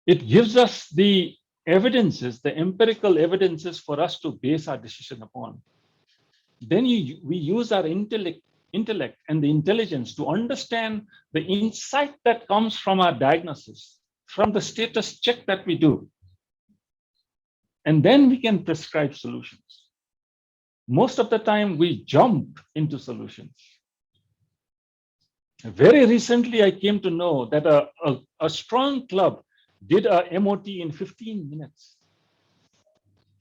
it gives us the evidences, the empirical evidences for us to base our decision upon. Then we use our intellect and the intelligence to understand the insight that comes from our diagnosis, from the status check that we do. And then we can prescribe solutions. Most of the time we jump into solutions. Very recently, I came to know that a strong club did a MOT in 15 minutes.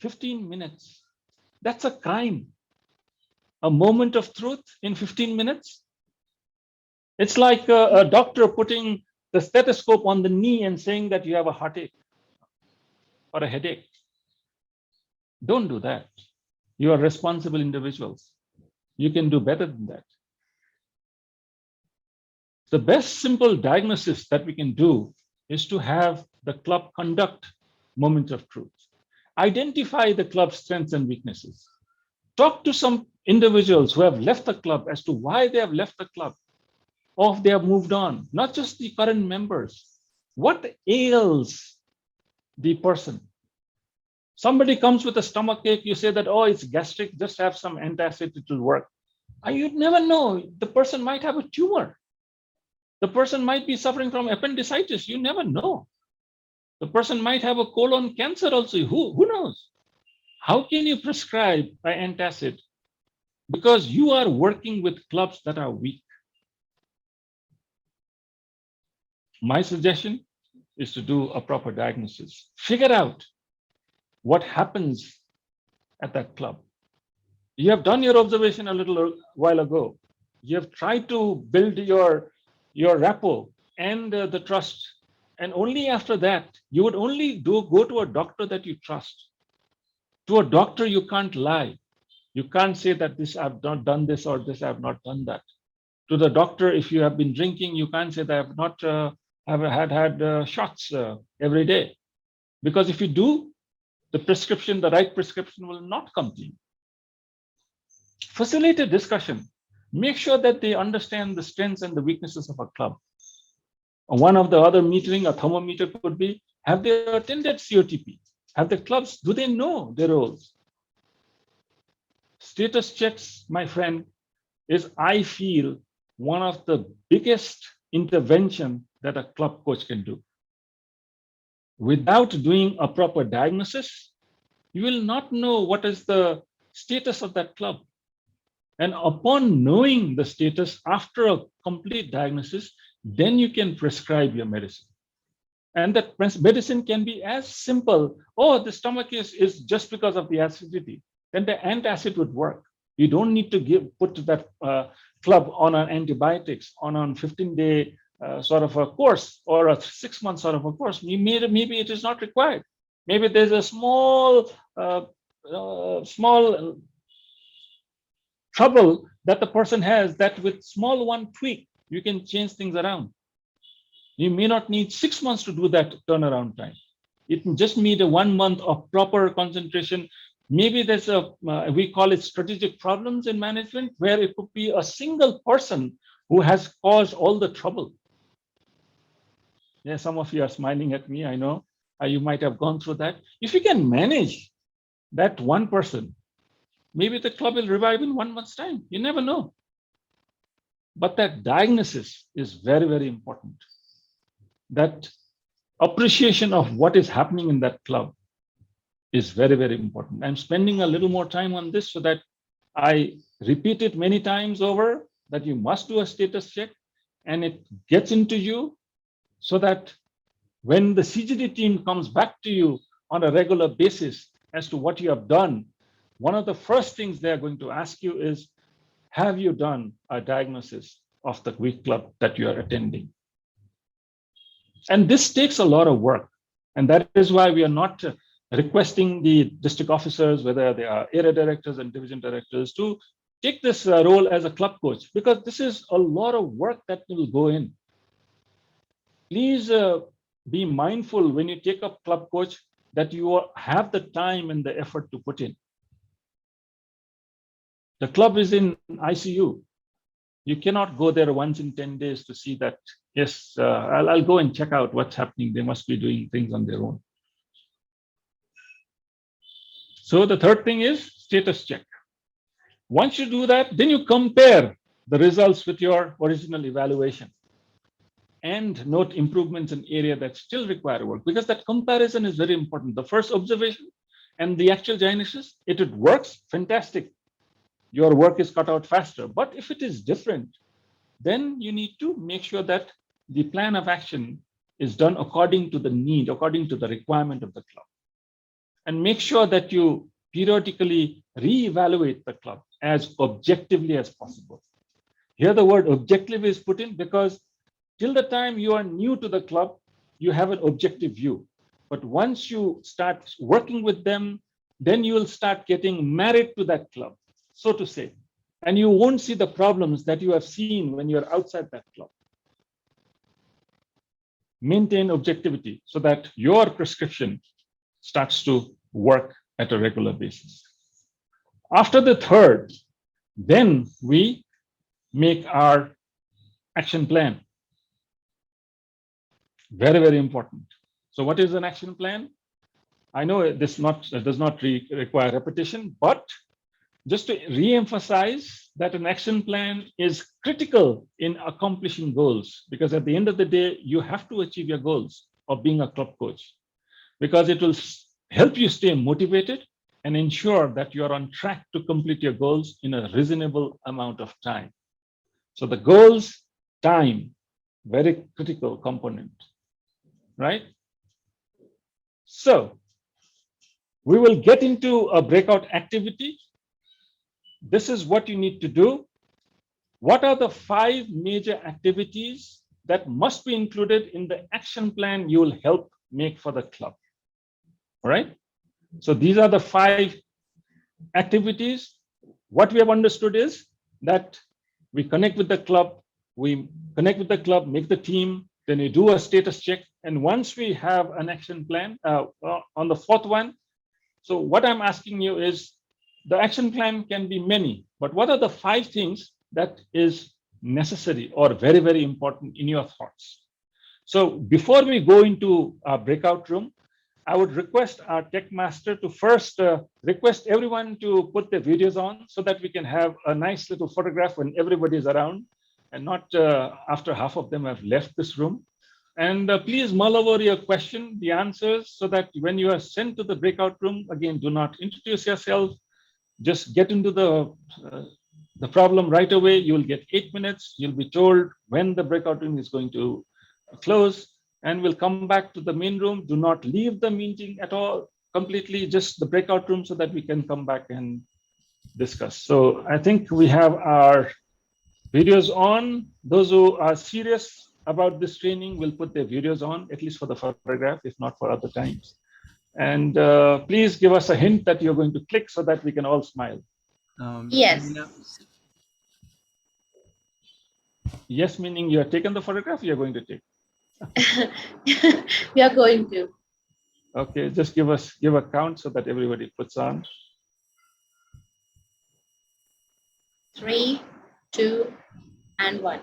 15 minutes. That's a crime. A moment of truth in 15 minutes. It's like a doctor putting the stethoscope on the knee and saying that you have a heartache or a headache. Don't do that. You are responsible individuals. You can do better than that. The best simple diagnosis that we can do is to have the club conduct moments of truth. Identify the club's strengths and weaknesses. Talk to some individuals who have left the club as to why they have left the club, or if they have moved on, not just the current members. What ails the person? Somebody comes with a stomach ache, you say that, oh, it's gastric, just have some antacid, it will work. And you'd never know, the person might have a tumor. The person might be suffering from appendicitis, you never know. The person might have a colon cancer also, who knows? How can you prescribe an antacid? Because you are working with clubs that are weak. My suggestion is to do a proper diagnosis. Figure out what happens at that club. You have done your observation a little while ago. You have tried to build your rapport and the trust. And only after that, you would only go to a doctor that you trust. To a doctor, you can't lie. You can't say that this I've not done this or this I've not done that. To the doctor, if you have been drinking, you can't say that I've not had shots every day. Because if you do, the right prescription will not come to you. Facilitate discussion. Make sure that they understand the strengths and the weaknesses of a club. One of the other metering, a thermometer could be, have they attended COTP? Have the clubs, do they know their roles? Status checks, my friend, is, I feel, one of the biggest intervention that a club coach can do. Without doing a proper diagnosis, you will not know what is the status of that club. And upon knowing the status after a complete diagnosis, then you can prescribe your medicine. And that medicine can be as simple, oh, the stomach is just because of the acidity. Then the antacid would work. You don't need to put that club on an antibiotics, on a 15-day sort of a course or a 6-month sort of a course. Maybe it is not required. Maybe there's a small trouble that the person has, that with small one tweak, you can change things around. You may not need 6 months to do that turnaround time. It just need a 1 month of proper concentration. Maybe there's we call it strategic problems in management, where it could be a single person who has caused all the trouble. Yeah, some of you are smiling at me, I know. You might have gone through that. If you can manage that one person, maybe the club will revive in 1 month's time. You never know. But that diagnosis is very, very important. That appreciation of what is happening in that club is very, very important. I'm spending a little more time on this so that I repeat it many times over, that you must do a status check and it gets into you, so that when the CGD team comes back to you on a regular basis as to what you have done, one of the first things they're going to ask you is, have you done a diagnosis of the week club that you are attending? And this takes a lot of work. And that is why we are not requesting the district officers, whether they are area directors and division directors, to take this role as a club coach, because this is a lot of work that will go in. Please be mindful when you take up club coach that you have the time and the effort to put in. The club is in ICU. You cannot go there once in 10 days to see that, yes, I'll go and check out what's happening. They must be doing things on their own. So the third thing is status check. Once you do that, then you compare the results with your original evaluation and note improvements in area that still require work, because that comparison is very important. The first observation and the actual diagnosis, it works, fantastic. Your work is cut out faster. But if it is different, then you need to make sure that the plan of action is done according to the need, according to the requirement of the club. And make sure that you periodically reevaluate the club as objectively as possible. Here the word objective is put in because till the time you are new to the club, you have an objective view. But once you start working with them, then you will start getting married to that club, so to say. And you won't see the problems that you have seen when you're outside that club. Maintain objectivity so that your prescription starts to work at a regular basis. After the third, then we make our action plan. Very, very important. So what is an action plan? I know this does not require repetition, but just to re-emphasize that an action plan is critical in accomplishing goals, because at the end of the day, you have to achieve your goals of being a club coach, because it will help you stay motivated and ensure that you are on track to complete your goals in a reasonable amount of time. So the goals, time, very critical component, right? So we will get into a breakout activity. This is what you need to do. What are the 5 major activities that must be included in the action plan you will help make for the club? All right. So these are the 5 activities. What we have understood is that we connect with the club, make the team, then we do a status check. And once we have an action plan on the 4th one, so what I'm asking you is, the action plan can be many, but what are the 5 things that is necessary or very, very important in your thoughts? So before we go into our breakout room, I would request our tech master to first request everyone to put their videos on so that we can have a nice little photograph when everybody is around and not after half of them have left this room. And please mull over your question, the answers, so that when you are sent to the breakout room, again, do not introduce yourself. Just get into the problem right away. You'll get 8 minutes. You'll be told when the breakout room is going to close, and we'll come back to the main room. Do not leave the meeting at all completely, just the breakout room so that we can come back and discuss. So I think we have our videos on. Those who are serious about this training will put their videos on, at least for the photograph, if not for other times. And please give us a hint that you're going to click so that we can all smile. Yes. Yes, meaning you have taken the photograph, you're going to take. We are going to. Okay, just give a count so that everybody puts on. 3, 2, and 1.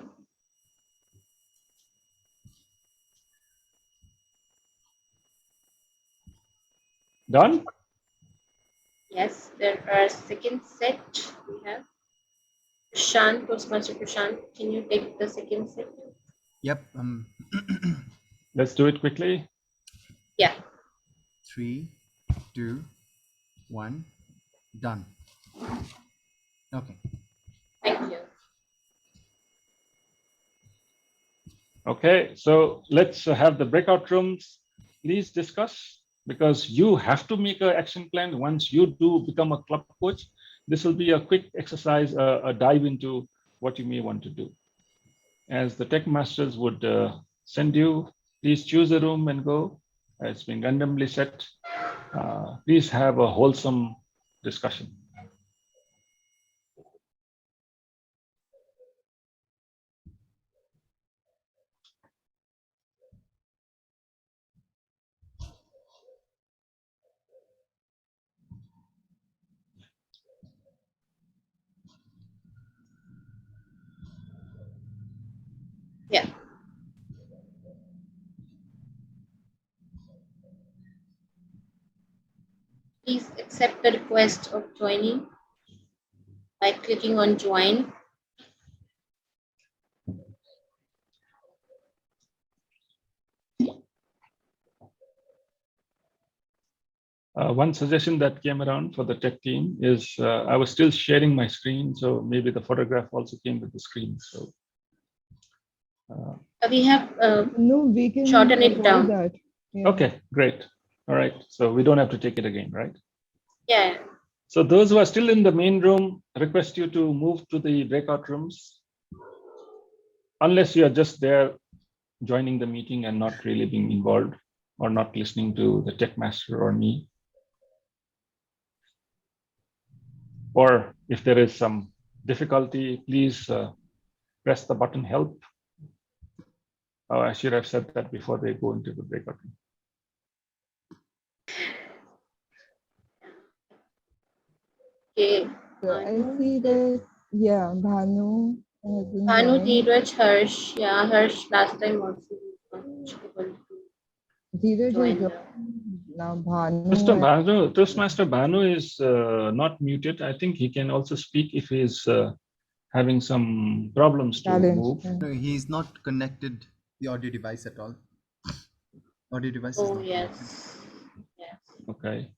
Done? Yes, there are second set. We have Prashant, Toastmaster Prashant. Can you take the second set? Yep. Let's do it quickly. Yeah. 3, 2, 1. Done. Okay. Thank you. Okay, so let's have the breakout rooms. Please discuss, because you have to make an action plan once you do become a club coach. This will be a quick exercise, a dive into what you may want to do. As the tech masters would send you, please choose a room and go. It's been randomly set. Please have a wholesome discussion. Yeah. Please accept the request of joining by clicking on join. One suggestion that came around for the tech team is I was still sharing my screen, so maybe the photograph also came with the screen. So We have No, we can shorten it avoid down. that. Yeah. okay, great. All right, so we don't have to take it again, right? Yeah. So those who are still in the main room, request you to move to the breakout rooms, unless you are just there joining the meeting and not really being involved or not listening to the tech master or me. Or if there is some difficulty, please press the button help. Oh, I should have said that before they go into the breakout room. Okay. So I see that, yeah, Bhanu has been Bhanu, joined. Dheeraj, Harsh. Yeah, Harsh last time also was not able to Dheeraj join is the. joined. Now Bhanu. Mr. Bhanu, Toastmaster Bhanu is not muted. I think he can also speak if he is having some problems to Challenge. move. Yeah. No, he's not connected the audio device at all. Audio device is Oh not connected. yes. Yes. Okay.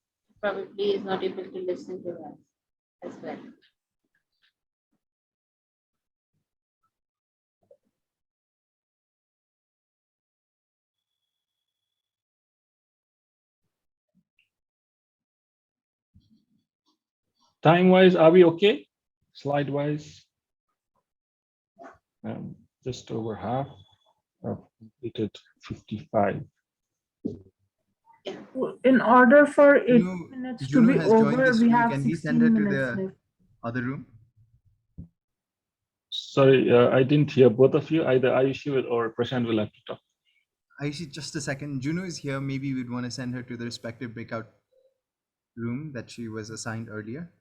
Probably is not able to listen to us as well. Time-wise, are we okay? Slide-wise, just over half. Completed 55. In order for 8 Juno, minutes to Juno be has joined over, this we room. have Can we send her 16 to minutes the left. other room? Sorry, I didn't hear both of you. Either Ayushi or Prashant will have to talk. Ayushi, just a second. Juno is here. Maybe we'd want to send her to the respective breakout room that she was assigned earlier.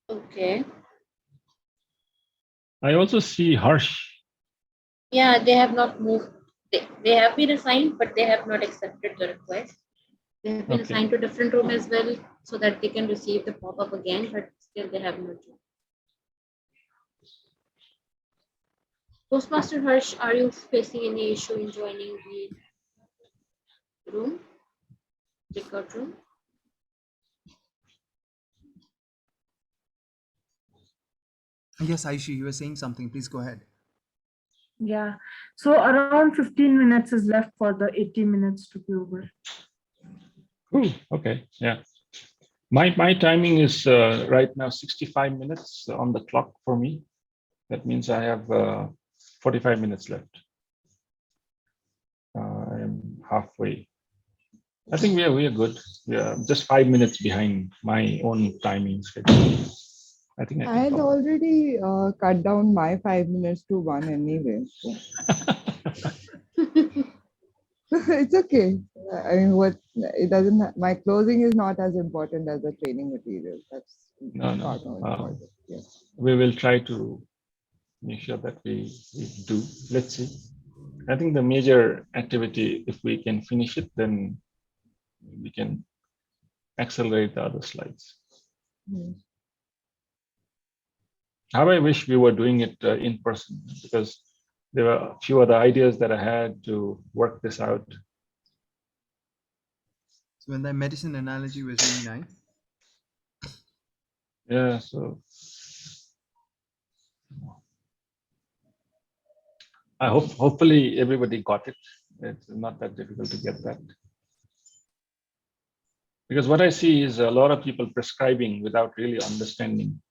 Okay. I also see Harsh. Yeah, they have not moved They have been assigned, but they have not accepted the request. They have been assigned to a different room as well, so that they can receive the pop-up again, but still they have not joined. Postmaster Harsh, are you facing any issue in joining the room, breakout room? Yes, Aishi, you were saying something. Please go ahead. Yeah. So around 15 minutes is left for the 80 minutes to be over. Ooh, okay, yeah. My timing is right now 65 minutes on the clock for me. That means I have 45 minutes left. I am halfway. I think we are good. We are just 5 minutes behind my own timing schedule. I think I I can had follow. already cut down my 5 minutes to 1 anyway. So. It's okay. I mean, what it doesn't. My closing is not as important as the training material. That's No. far more important. Yeah. We will try to make sure that we do. Let's see. I think the major activity, if we can finish it, then we can accelerate the other slides. Mm. How I wish we were doing it in person, because there were a few other ideas that I had to work this out. So when that medicine analogy was really nice. Yeah, so I hopefully everybody got it. It's not that difficult to get that. Because what I see is a lot of people prescribing without really understanding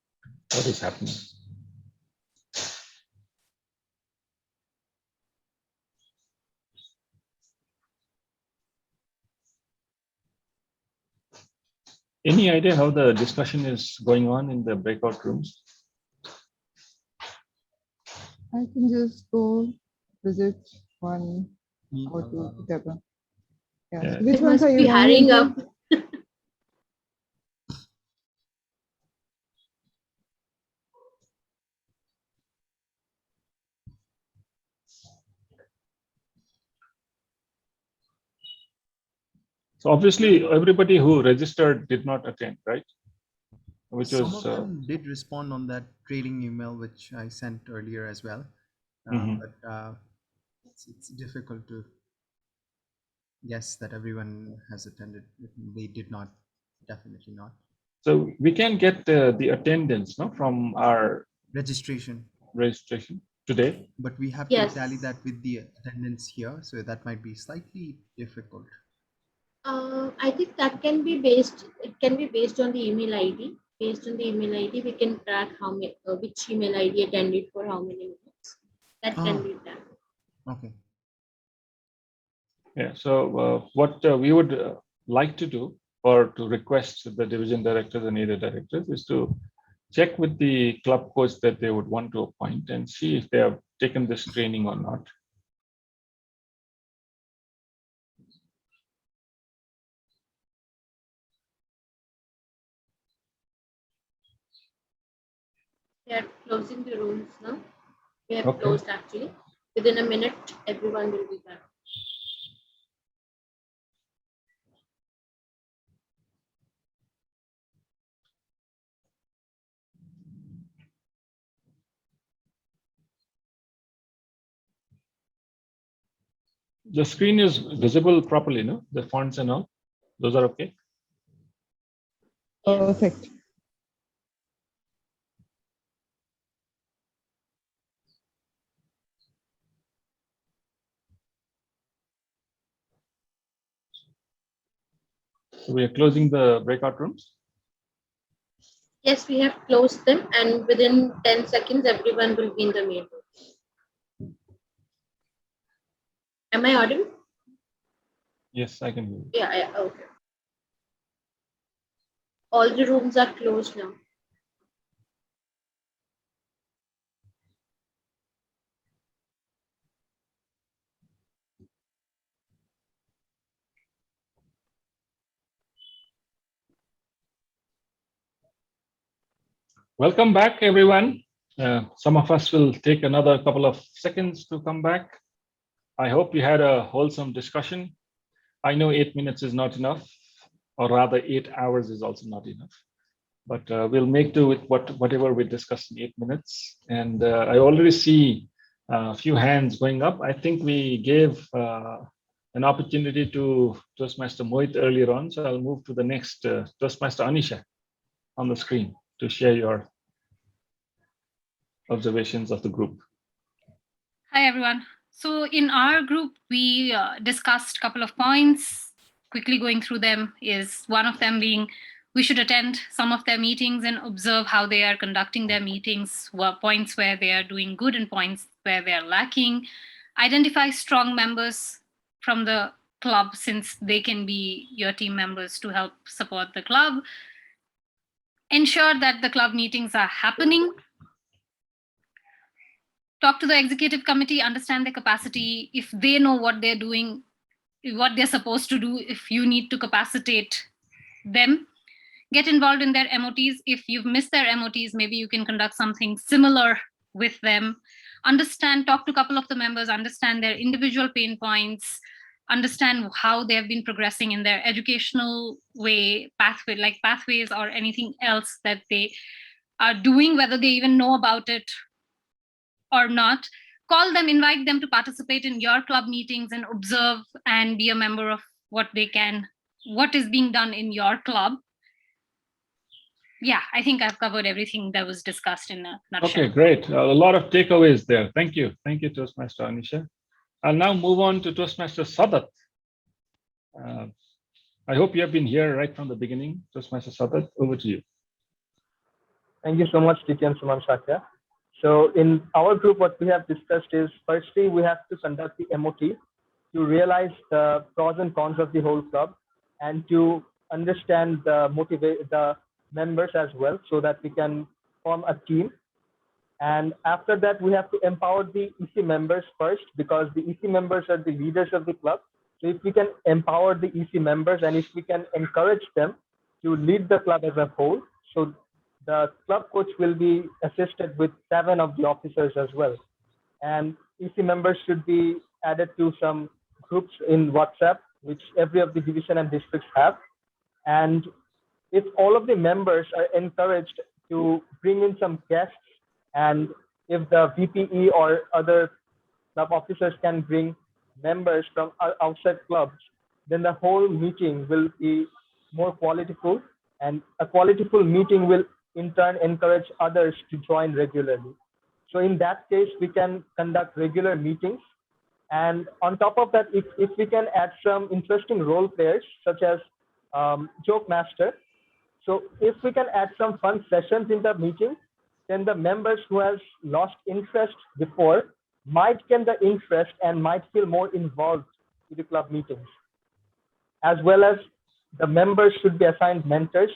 what is happening. Any idea how the discussion is going on in the breakout rooms? I can just go visit one or two together. Yeah. Yeah. Which They ones must are be you hiring going up. So obviously everybody who registered did not attend, right? Which Some was of them did respond on that trailing email, which I sent earlier as well. But it's difficult to guess that everyone has attended. They did not, definitely not. so we can get the attendance, no, from our Registration. today. But we have to Yes. tally that with the attendance here, so that might be slightly difficult. I think that can be based. It can be based on the email ID. Based on the email ID, we can track how many, which email ID attended for how many minutes. That can be done. Okay. Yeah. So what we would like to do, or to request the division directors and area directors, is to check with the club coach that they would want to appoint and see if they have taken this training or not. We are closing the rooms now. We have Okay. closed actually. Within a minute, everyone will be back. The screen is visible properly, no? The fonts and all, those are okay. Yes. Perfect. So we are closing the breakout rooms. Yes, we have closed them, and within 10 seconds, everyone will be in the main room. Am I audible? Yes, I can hear you. Yeah, okay. All the rooms are closed now. Welcome back, everyone. Some of us will take another couple of seconds to come back. I hope you had a wholesome discussion. I know 8 minutes is not enough, or rather 8 hours is also not enough. But we'll make do with whatever we discussed in 8 minutes. And I already see a few hands going up. I think we gave an opportunity to Toastmaster Mohit earlier on. So I'll move to the next Toastmaster Anisha on the screen to share your observations of the group. Hi, everyone. So in our group, we discussed a couple of points. Quickly going through them is one of them being we should attend some of their meetings and observe how they are conducting their meetings, points where they are doing good and points where they are lacking. Identify strong members from the club, since they can be your team members to help support the club. Ensure that the club meetings are happening. Talk to the executive committee, understand their capacity. If they know what they're doing, what they're supposed to do, if you need to capacitate them. Get involved in their MOTs. If you've missed their MOTs, maybe you can conduct something similar with them. Understand, talk to a couple of the members, understand their individual pain points, understand how they have been progressing in their educational way, pathway, like pathways or anything else that they are doing, whether they even know about it or not. Call them, invite them to participate in your club meetings and observe and be a member of what is being done in your club. Yeah, I think I've covered everything that was discussed in a nutshell. Okay, great. A lot of takeaways there. Thank you. Thank you, Toastmaster Anisha. I'll now move on to Toastmaster Sadat. I hope you have been here right from the beginning. Toastmaster Sadat, over to you. Thank you so much, DTM Suman Shakya. So in our group, what we have discussed is, firstly, we have to conduct the MOT to realize the pros and cons of the whole club and to understand the members as well, so that we can form a team. And after that, we have to empower the EC members first, because the EC members are the leaders of the club. So if we can empower the EC members and if we can encourage them to lead the club as a whole, so the club coach will be assisted with 7 of the officers as well. And EC members should be added to some groups in WhatsApp, which every of the division and districts have. And if all of the members are encouraged to bring in some guests, and if the VPE or other club officers can bring members from outside clubs, then the whole meeting will be more qualityful, and a qualityful meeting will in turn encourage others to join regularly. So in that case, we can conduct regular meetings. And on top of that, if we can add some interesting role players, such as Joke Master. So if we can add some fun sessions in the meeting, then the members who has lost interest before might gain the interest and might feel more involved in the club meetings. As well as the members should be assigned mentors,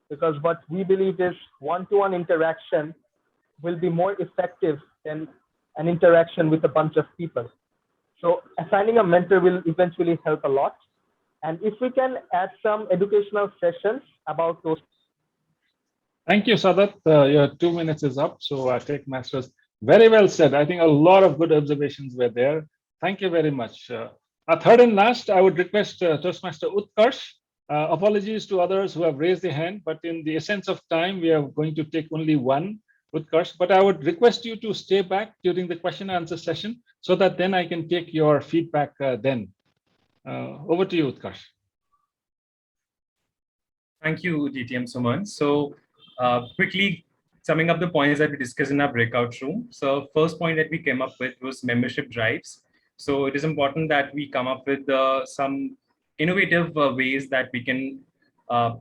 because what we believe is one-to-one interaction will be more effective than an interaction with a bunch of people. So assigning a mentor will eventually help a lot. And if we can add some educational sessions about those. Thank you, Sadat. Your 2 minutes is up. So take masters. Very well said. I think a lot of good observations were there. Thank you very much. Third and last, I would request Toastmaster Utkarsh. Apologies to others who have raised their hand, but in the essence of time, we are going to take only one, Utkarsh. But I would request you to stay back during the question and answer session, so that then I can take your feedback then. Over to you, Utkarsh. Thank you, DTM Suman. So quickly summing up the points that we discussed in our breakout room. So first point that we came up with was membership drives. So it is important that we come up with some innovative ways that we can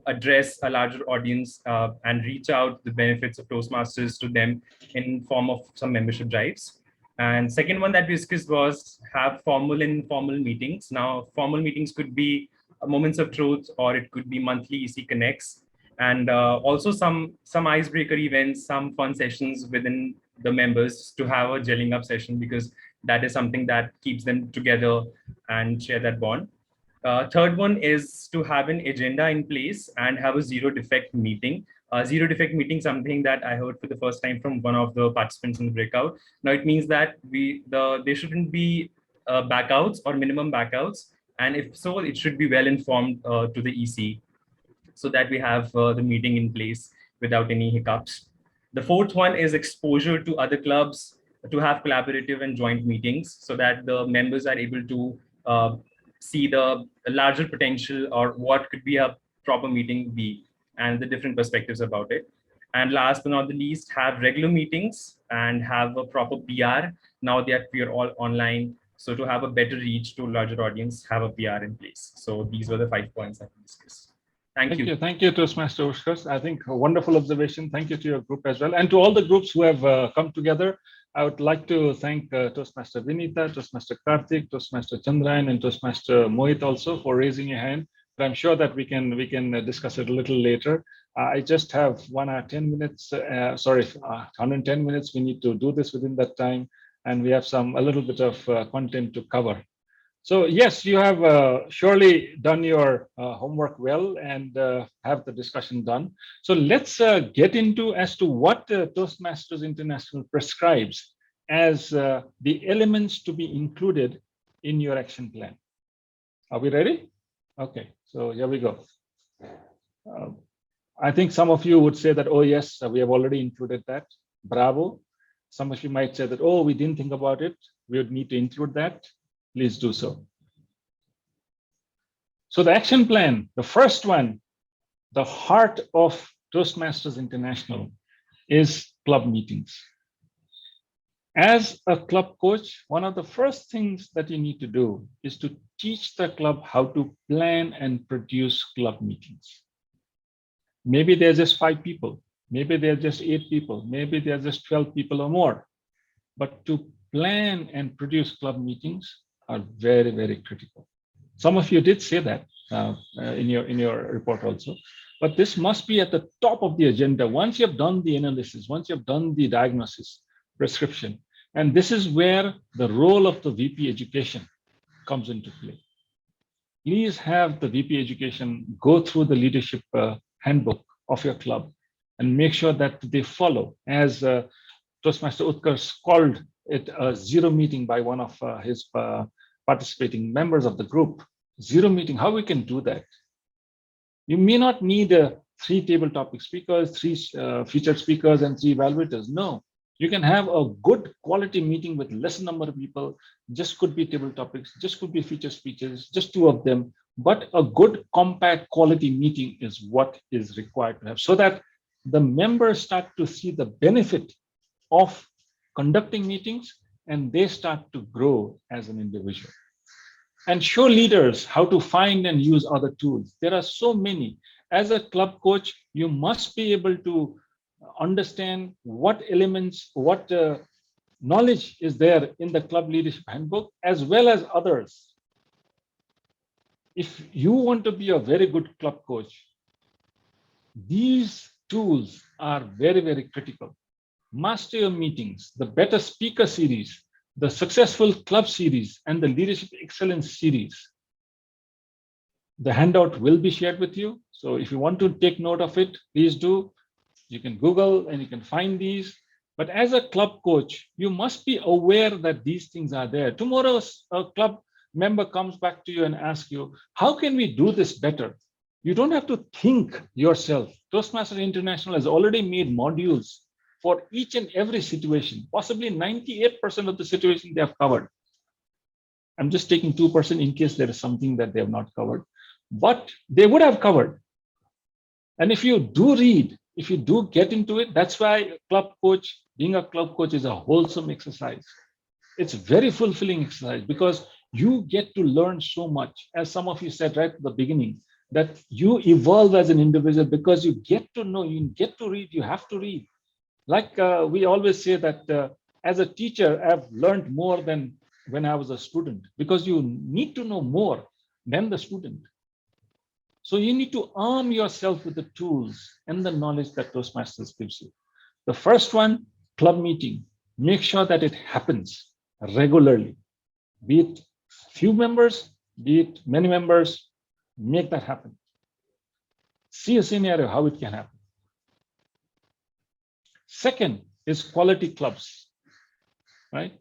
address a larger audience and reach out the benefits of Toastmasters to them in form of some membership drives. And second one that we discussed was have formal and informal meetings. Now, formal meetings could be moments of truth, or it could be monthly EC connects, and also some icebreaker events, some fun sessions within the members to have a gelling up session, because that is something that keeps them together and share that bond. Third one is to have an agenda in place and have a zero defect meeting. Zero defect meeting, something that I heard for the first time from one of the participants in the breakout. Now it means that there shouldn't be backouts or minimum backouts? And if so, it should be well informed to the EC so that we have the meeting in place without any hiccups. The fourth one is exposure to other clubs, to have collaborative and joint meetings so that the members are able to see the larger potential or what could be a proper meeting be and the different perspectives about it. And last but not the least, have regular meetings and have a proper PR now that we are all online. So to have a better reach to a larger audience, have a PR in place. So these were the 5 points that we discussed. Thank you. Thank you, Toastmaster Ushkas. I think a wonderful observation. Thank you to your group as well. And to all the groups who have come together, I would like to thank Toastmaster Vinita, Toastmaster Karthik, Toastmaster Chandran, and Toastmaster Mohit also for raising your hand. But I'm sure that we can discuss it a little later. I just have 1 hour, 10 minutes, 110 minutes. We need to do this within that time. And we have a little bit of content to cover. So yes, you have surely done your homework well and have the discussion done. So let's get into as to what Toastmasters International prescribes as the elements to be included in your action plan. Are we ready? Okay, so here we go. I think some of you would say that, oh yes, we have already included that. Bravo. Some of you might say that, oh, we didn't think about it. We would need to include that. Please do so. So the action plan, the first one, the heart of Toastmasters International is club meetings. As a club coach, one of the first things that you need to do is to teach the club how to plan and produce club meetings. Maybe there's just 5 people, maybe there's just 8 people, maybe there's just 12 people or more. But to plan and produce club meetings are very, very critical. Some of you did say that in your report also, but this must be at the top of the agenda. Once you have done the analysis, once you have done the diagnosis, prescription, and this is where the role of the VP Education comes into play. Please have the VP Education go through the leadership handbook of your club and make sure that they follow, as Toastmaster Utkarsh called it a zero meeting by one of his participating members of the group. Zero meeting, how we can do that? You may not need 3 table topic speakers, 3 featured speakers, and 3 evaluators. No, you can have a good quality meeting with less number of people. Just could be table topics, just could be featured speeches, just 2 of them. But a good compact quality meeting is what is required to have, so that the members start to see the benefit of conducting meetings and they start to grow as an individual. And show leaders how to find and use other tools. There are so many. As a club coach, you must be able to understand what elements, what knowledge is there in the club leadership handbook, as well as others. If you want to be a very good club coach, these tools are very, very critical. Master your meetings, the better speaker series, the successful club series, and the leadership excellence series. The handout will be shared with you. So if you want to take note of it, please do. You can Google and you can find these. But as a club coach, you must be aware that these things are there. Tomorrow, a club member comes back to you and asks you, how can we do this better? You don't have to think yourself. Toastmasters International has already made modules for each and every situation. Possibly 98% of the situation they have covered. I'm just taking 2% in case there is something that they have not covered, but they would have covered. And if you do read, if you do get into it, that's why being a club coach is a wholesome exercise. It's very fulfilling exercise because you get to learn so much. As some of you said right at the beginning, that you evolve as an individual because you get to know, you get to read, you have to read. Like we always say that as a teacher, I've learned more than when I was a student, because you need to know more than the student. So you need to arm yourself with the tools and the knowledge that Toastmasters gives you. The first one, club meeting. Make sure that it happens regularly. Be it few members, be it many members, make that happen. See a scenario how it can happen. Second is quality clubs, right?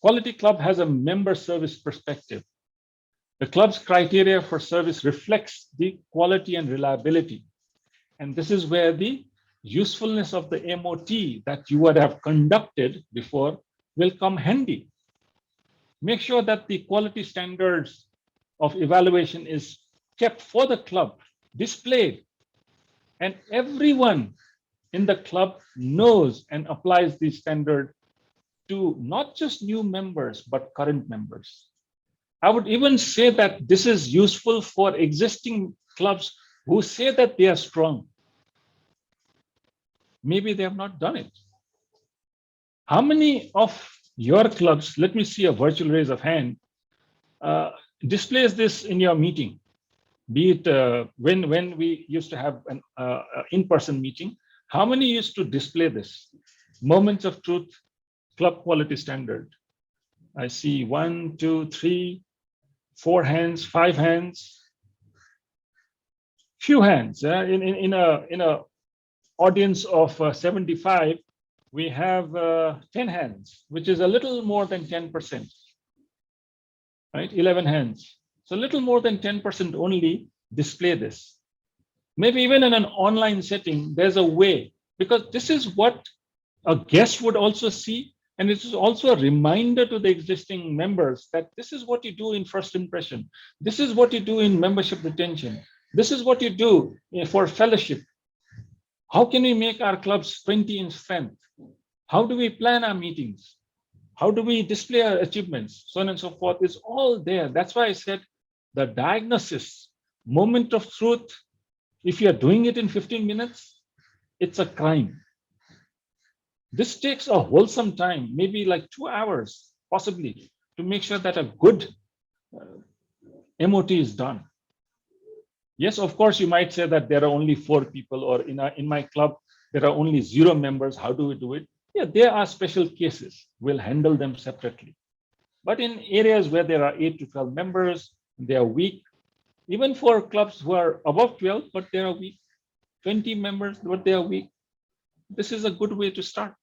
Quality Club has a member service perspective. The club's criteria for service reflects the quality and reliability. And this is where the usefulness of the MOT that you would have conducted before will come handy. Make sure that the quality standards of evaluation is kept for the club, displayed, and everyone in the club knows and applies the standard to not just new members, but current members. I would even say that this is useful for existing clubs who say that they are strong. Maybe they have not done it. How many of your clubs, let me see a virtual raise of hand, displays this in your meeting? Be it when we used to have an in-person meeting, how many used to display this? Moments of truth, club quality standard. I see 1, 2, 3, 4 hands, 5 hands, few hands. In a audience of 75, we have 10 hands, which is a little more than 10%, right? 11 hands. So a little more than 10% only display this. Maybe even in an online setting, there's a way, because this is what a guest would also see. And it is also a reminder to the existing members that this is what you do in first impression. This is what you do in membership retention. This is what you do for fellowship. How can we make our clubs 20 in strength? How do we plan our meetings? How do we display our achievements? So on and so forth is all there. That's why I said the diagnosis, moment of truth, if you're doing it in 15 minutes, it's a crime. This takes a wholesome time, maybe like 2 hours, possibly, to make sure that a good MOT is done. Yes, of course, you might say that there are only 4 people, or in my club, there are only 0 members. How do we do it? Yeah, there are special cases. We'll handle them separately. But in areas where there are 8 to 12 members, they are weak. Even for clubs who are above 12, but they are weak. 20 members, but they are weak. This is a good way to start.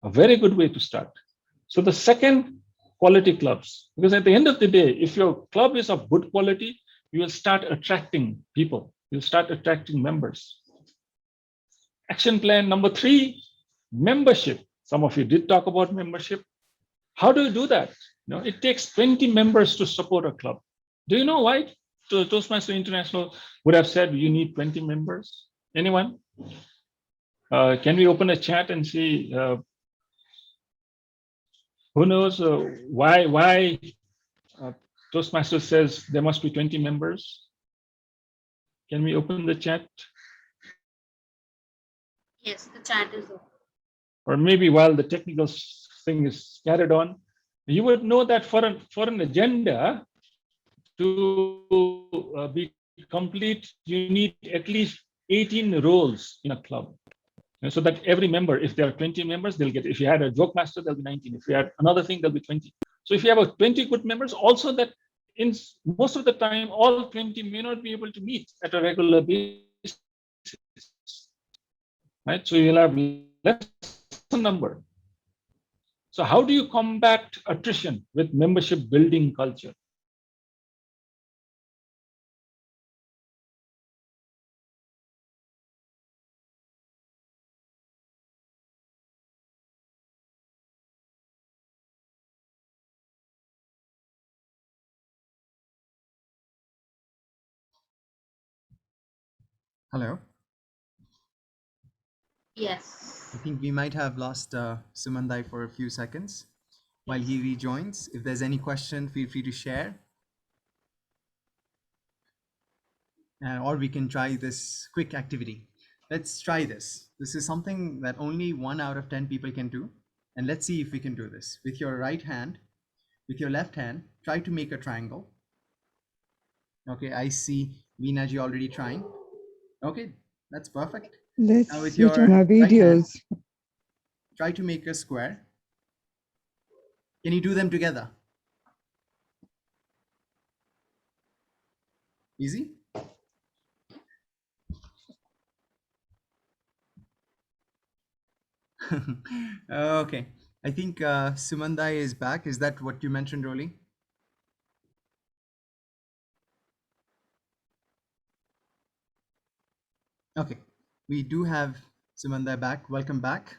A very good way to start. So the second, quality clubs, because at the end of the day, if your club is of good quality, you will start attracting people. You'll start attracting members. Action plan number 3, membership. Some of you did talk about membership. How do you do that? It takes 20 members to support a club. Do you know why Toastmaster International would have said you need 20 members? Anyone? Can we open a chat and see who knows why Toastmaster says there must be 20 members? Can we open the chat? Yes, the chat is open. Or maybe while the technical thing is carried on, you would know that for an agenda to be complete, you need at least 18 roles in a club. And so that every member, if there are 20 members, they'll get, if you had a joke master, there'll be 19. If you had another thing, there'll be 20. So if you have 20 good members, also that in most of the time, all 20 may not be able to meet at a regular basis. Right? So you'll have less number. So how do you combat attrition with membership building culture? Hello. Yes. I think we might have lost Sumandai for a few seconds. While he rejoins, if there's any question, feel free to share. Or we can try this quick activity. Let's try this. This is something that only 1 out of 10 people can do. And let's see if we can do this. With your right hand, with your left hand, try to make a triangle. Okay, I see Veenaji already trying. Okay, that's perfect. Let's Now with switch your on our right hand, videos. try to make a square. Can you do them together? Easy? Okay, I think Sumandai is back. Is that what you mentioned, Rolly? Okay, we do have Sumandai back. Welcome back.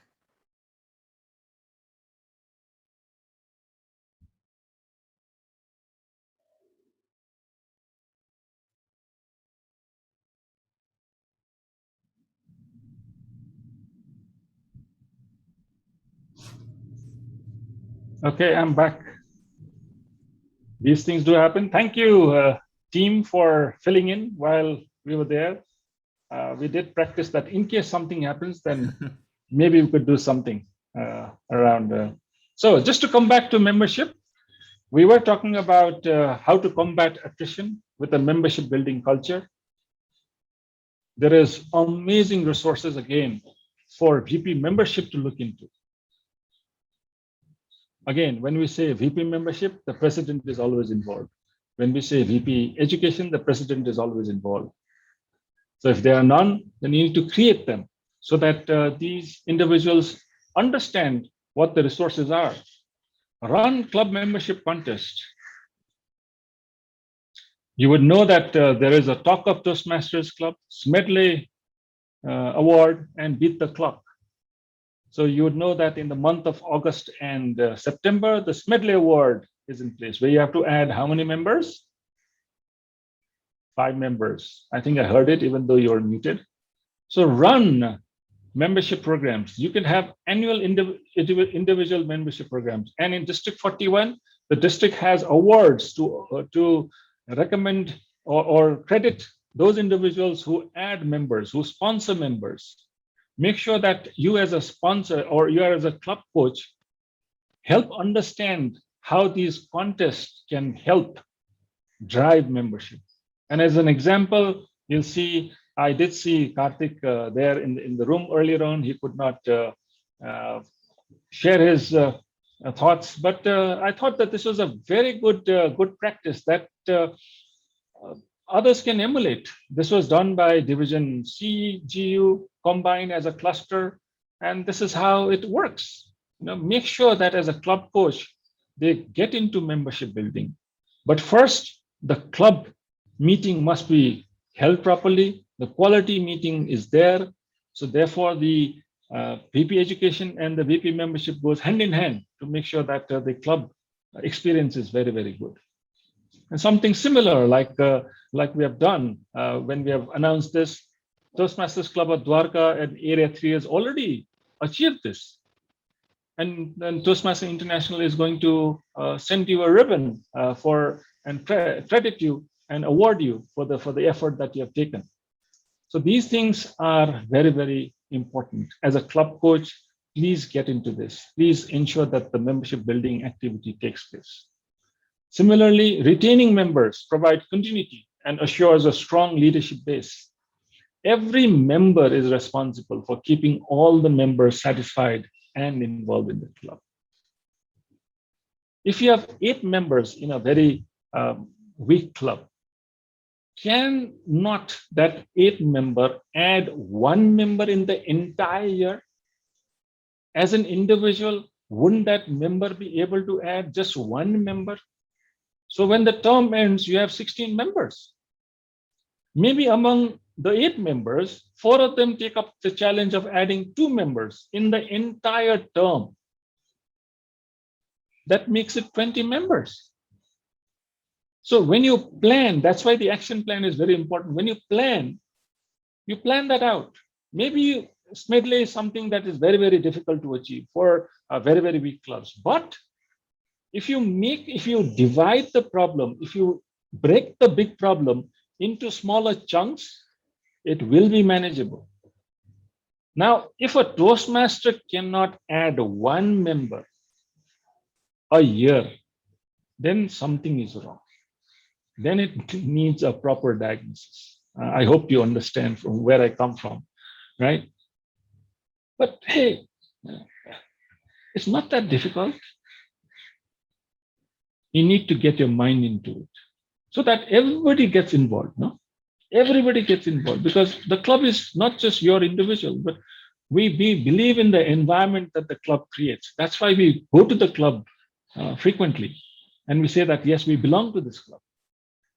Okay, I'm back. These things do happen. Thank you, team, for filling in while we were there. We did practice that in case something happens, then maybe we could do something around. So just to come back to membership, we were talking about how to combat attrition with a membership building culture. There is amazing resources again for VP membership to look into. Again, when we say VP membership, the president is always involved. When we say VP education, the president is always involved. So if there are none, then you need to create them so that these individuals understand what the resources are. Run club membership contest. You would know that there is a Talk of Toastmasters Club, Smedley Award, and Beat the Clock. So you would know that in the month of August and September, the Smedley Award is in place, where you have to add how many members? 5 members. I think I heard it, even though you're muted. So run membership programs. You can have annual individual membership programs. And in District 41, the district has awards to recommend or credit those individuals who add members, who sponsor members. Make sure that you as a sponsor or you as a club coach help understand how these contests can help drive membership. And as an example, you'll see, I did see Karthik there in the room earlier on. He could not share his thoughts, but I thought that this was a very good practice that others can emulate. This was done by Division C, GU, combined as a cluster, and this is how it works. Make sure that as a club coach, they get into membership building. But first, the club meeting must be held properly. The quality meeting is there. So therefore, the VP education and the VP membership goes hand in hand to make sure that the club experience is very, very good. And something similar like we have done when we have announced this, Toastmasters Club of Dwarka and Area 3 has already achieved this. And then Toastmasters International is going to send you a ribbon and credit you and award you for the effort that you have taken. So these things are very, very important. As a club coach, please get into this. Please ensure that the membership building activity takes place. Similarly, retaining members provide continuity and assures a strong leadership base. Every member is responsible for keeping all the members satisfied and involved in the club. If you have 8 members in a very weak club, can not that 8th member add 1 member in the entire year? As an individual, wouldn't that member be able to add just 1 member? So when the term ends, you have 16 members. Maybe among the 8 members, 4 of them take up the challenge of adding 2 members in the entire term. That makes it 20 members. So when you plan, that's why the action plan is very important. When you plan that out. Maybe Smedley is something that is very, very difficult to achieve for very, very weak clubs. But if you divide the problem, if you break the big problem into smaller chunks, it will be manageable. Now, if a Toastmaster cannot add 1 member a year, then something is wrong. Then it needs a proper diagnosis. I hope you understand from where I come from, right? But hey, it's not that difficult. You need to get your mind into it so that everybody gets involved, no? Everybody gets involved, because the club is not just your individual, but we believe in the environment that the club creates. That's why we go to the club frequently. And we say that, yes, we belong to this club.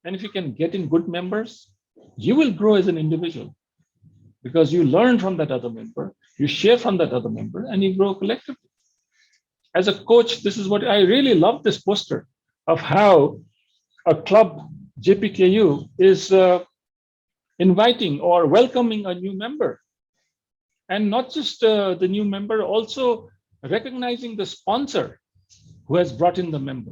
And if you can get in good members, you will grow as an individual because you learn from that other member, you share from that other member, and you grow collectively. As a coach, this is what I really love, this poster of how a club, JPKU, is inviting or welcoming a new member. And not just the new member, also recognizing the sponsor who has brought in the member.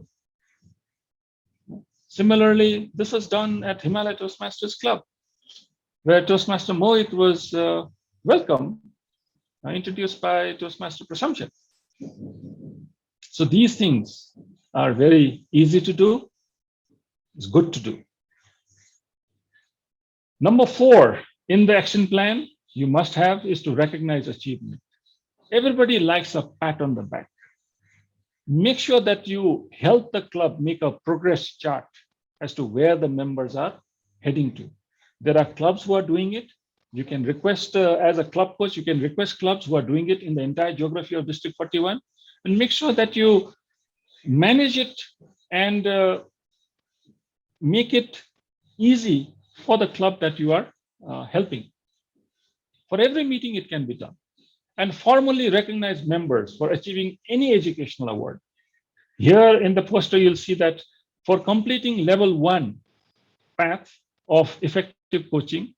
Similarly, this was done at Himalaya Toastmasters Club, where Toastmaster Mohit was welcomed, introduced by Toastmaster Prasamshan. So these things are very easy to do. It's good to do. Number 4 in the action plan you must have is to recognize achievement. Everybody likes a pat on the back. Make sure that you help the club make a progress chart as to where the members are heading to. There are clubs who are doing it. You can request, as a club coach, you can request clubs who are doing it in the entire geography of District 41, and make sure that you manage it and make it easy for the club that you are helping. For every meeting, it can be done. And formally recognize members for achieving any educational award. Here in the poster, you'll see that for completing level 1 path of effective coaching,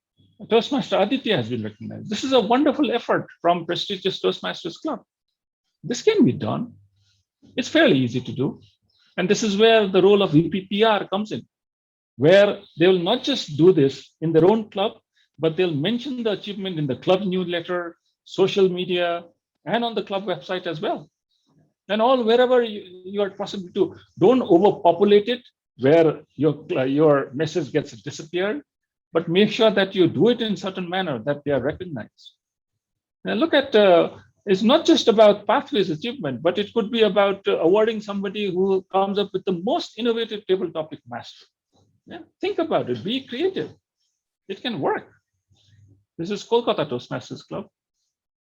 Toastmaster Aditya has been recognized. This is a wonderful effort from prestigious Toastmasters Club. This can be done. It's fairly easy to do. And this is where the role of VPPR comes in, where they will not just do this in their own club, but they'll mention the achievement in the club newsletter, social media, and on the club website as well. And all wherever you are possible to. Don't overpopulate it where your message gets disappeared, but make sure that you do it in certain manner that they are recognized. Now look at, it's not just about pathways achievement, but it could be about awarding somebody who comes up with the most innovative table topic master. Yeah, think about it, be creative. It can work. This is Kolkata Toastmasters Club.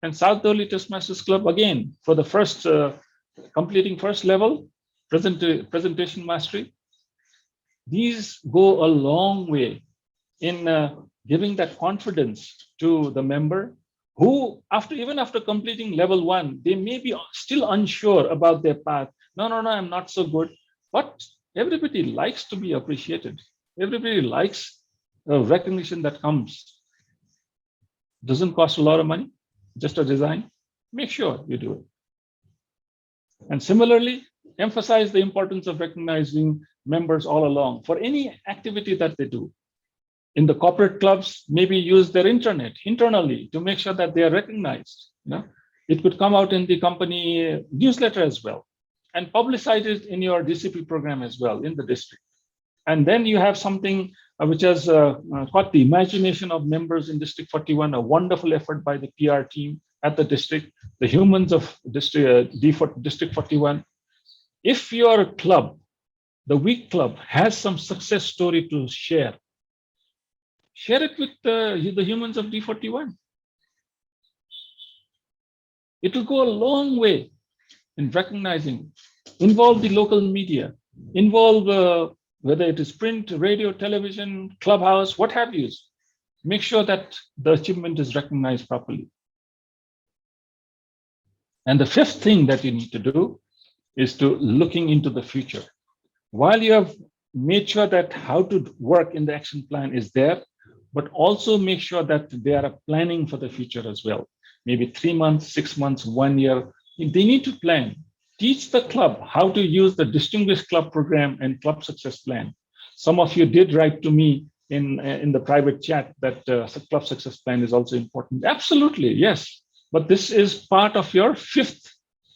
And South Delhi Toastmasters Club, again, for the first, completing first level, presentation mastery. These go a long way in giving that confidence to the member who, even after completing level 1, they may be still unsure about their path. No, I'm not so good. But everybody likes to be appreciated. Everybody likes recognition that comes. Doesn't cost a lot of money, just a design. Make sure you do it. And similarly, emphasize the importance of recognizing members all along for any activity that they do. In the corporate clubs, maybe use their intranet internally to make sure that they are recognized. It could come out in the company newsletter as well, and publicize it in your DCP program as well in the district. And then you have something which has caught the imagination of members in District 41, a wonderful effort by the PR team at the district, the humans of District 41. If your club, the weak club, has some success story to share it with the humans of D41. It will go a long way in recognizing, involve the local media, involve whether it is print, radio, television, clubhouse, what have you. Make sure that the achievement is recognized properly. And the 5th thing that you need to do is to looking into the future. While you have made sure that how to work in the action plan is there, but also make sure that they are planning for the future as well. Maybe 3 months, 6 months, 1 year. They need to plan. Teach the club how to use the Distinguished Club Program and Club Success Plan. Some of you did write to me in the private chat that Club Success Plan is also important. Absolutely, yes. But this is part of your 5th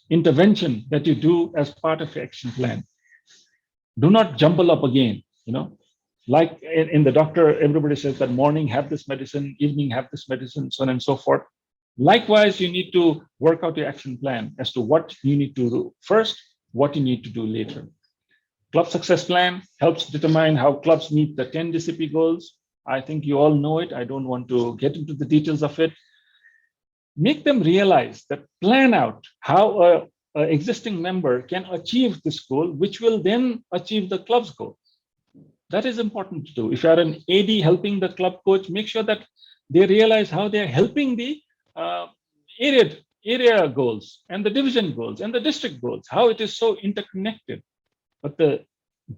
intervention that you do as part of your action plan. Do not jumble up again, Like in the doctor, everybody says that morning have this medicine, evening have this medicine, so on and so forth. Likewise, you need to work out your action plan as to what you need to do first, what you need to do later. Club Success Plan helps determine how clubs meet the 10 DCP goals. I think you all know it. I don't want to get into the details of it. make them realize that, plan out how a existing member can achieve this goal, which will then achieve the club's goal. That is important to do. If you are an AD helping the club coach, make sure that they realize how they are helping the area goals and the division goals and the district goals, how it is so interconnected. But the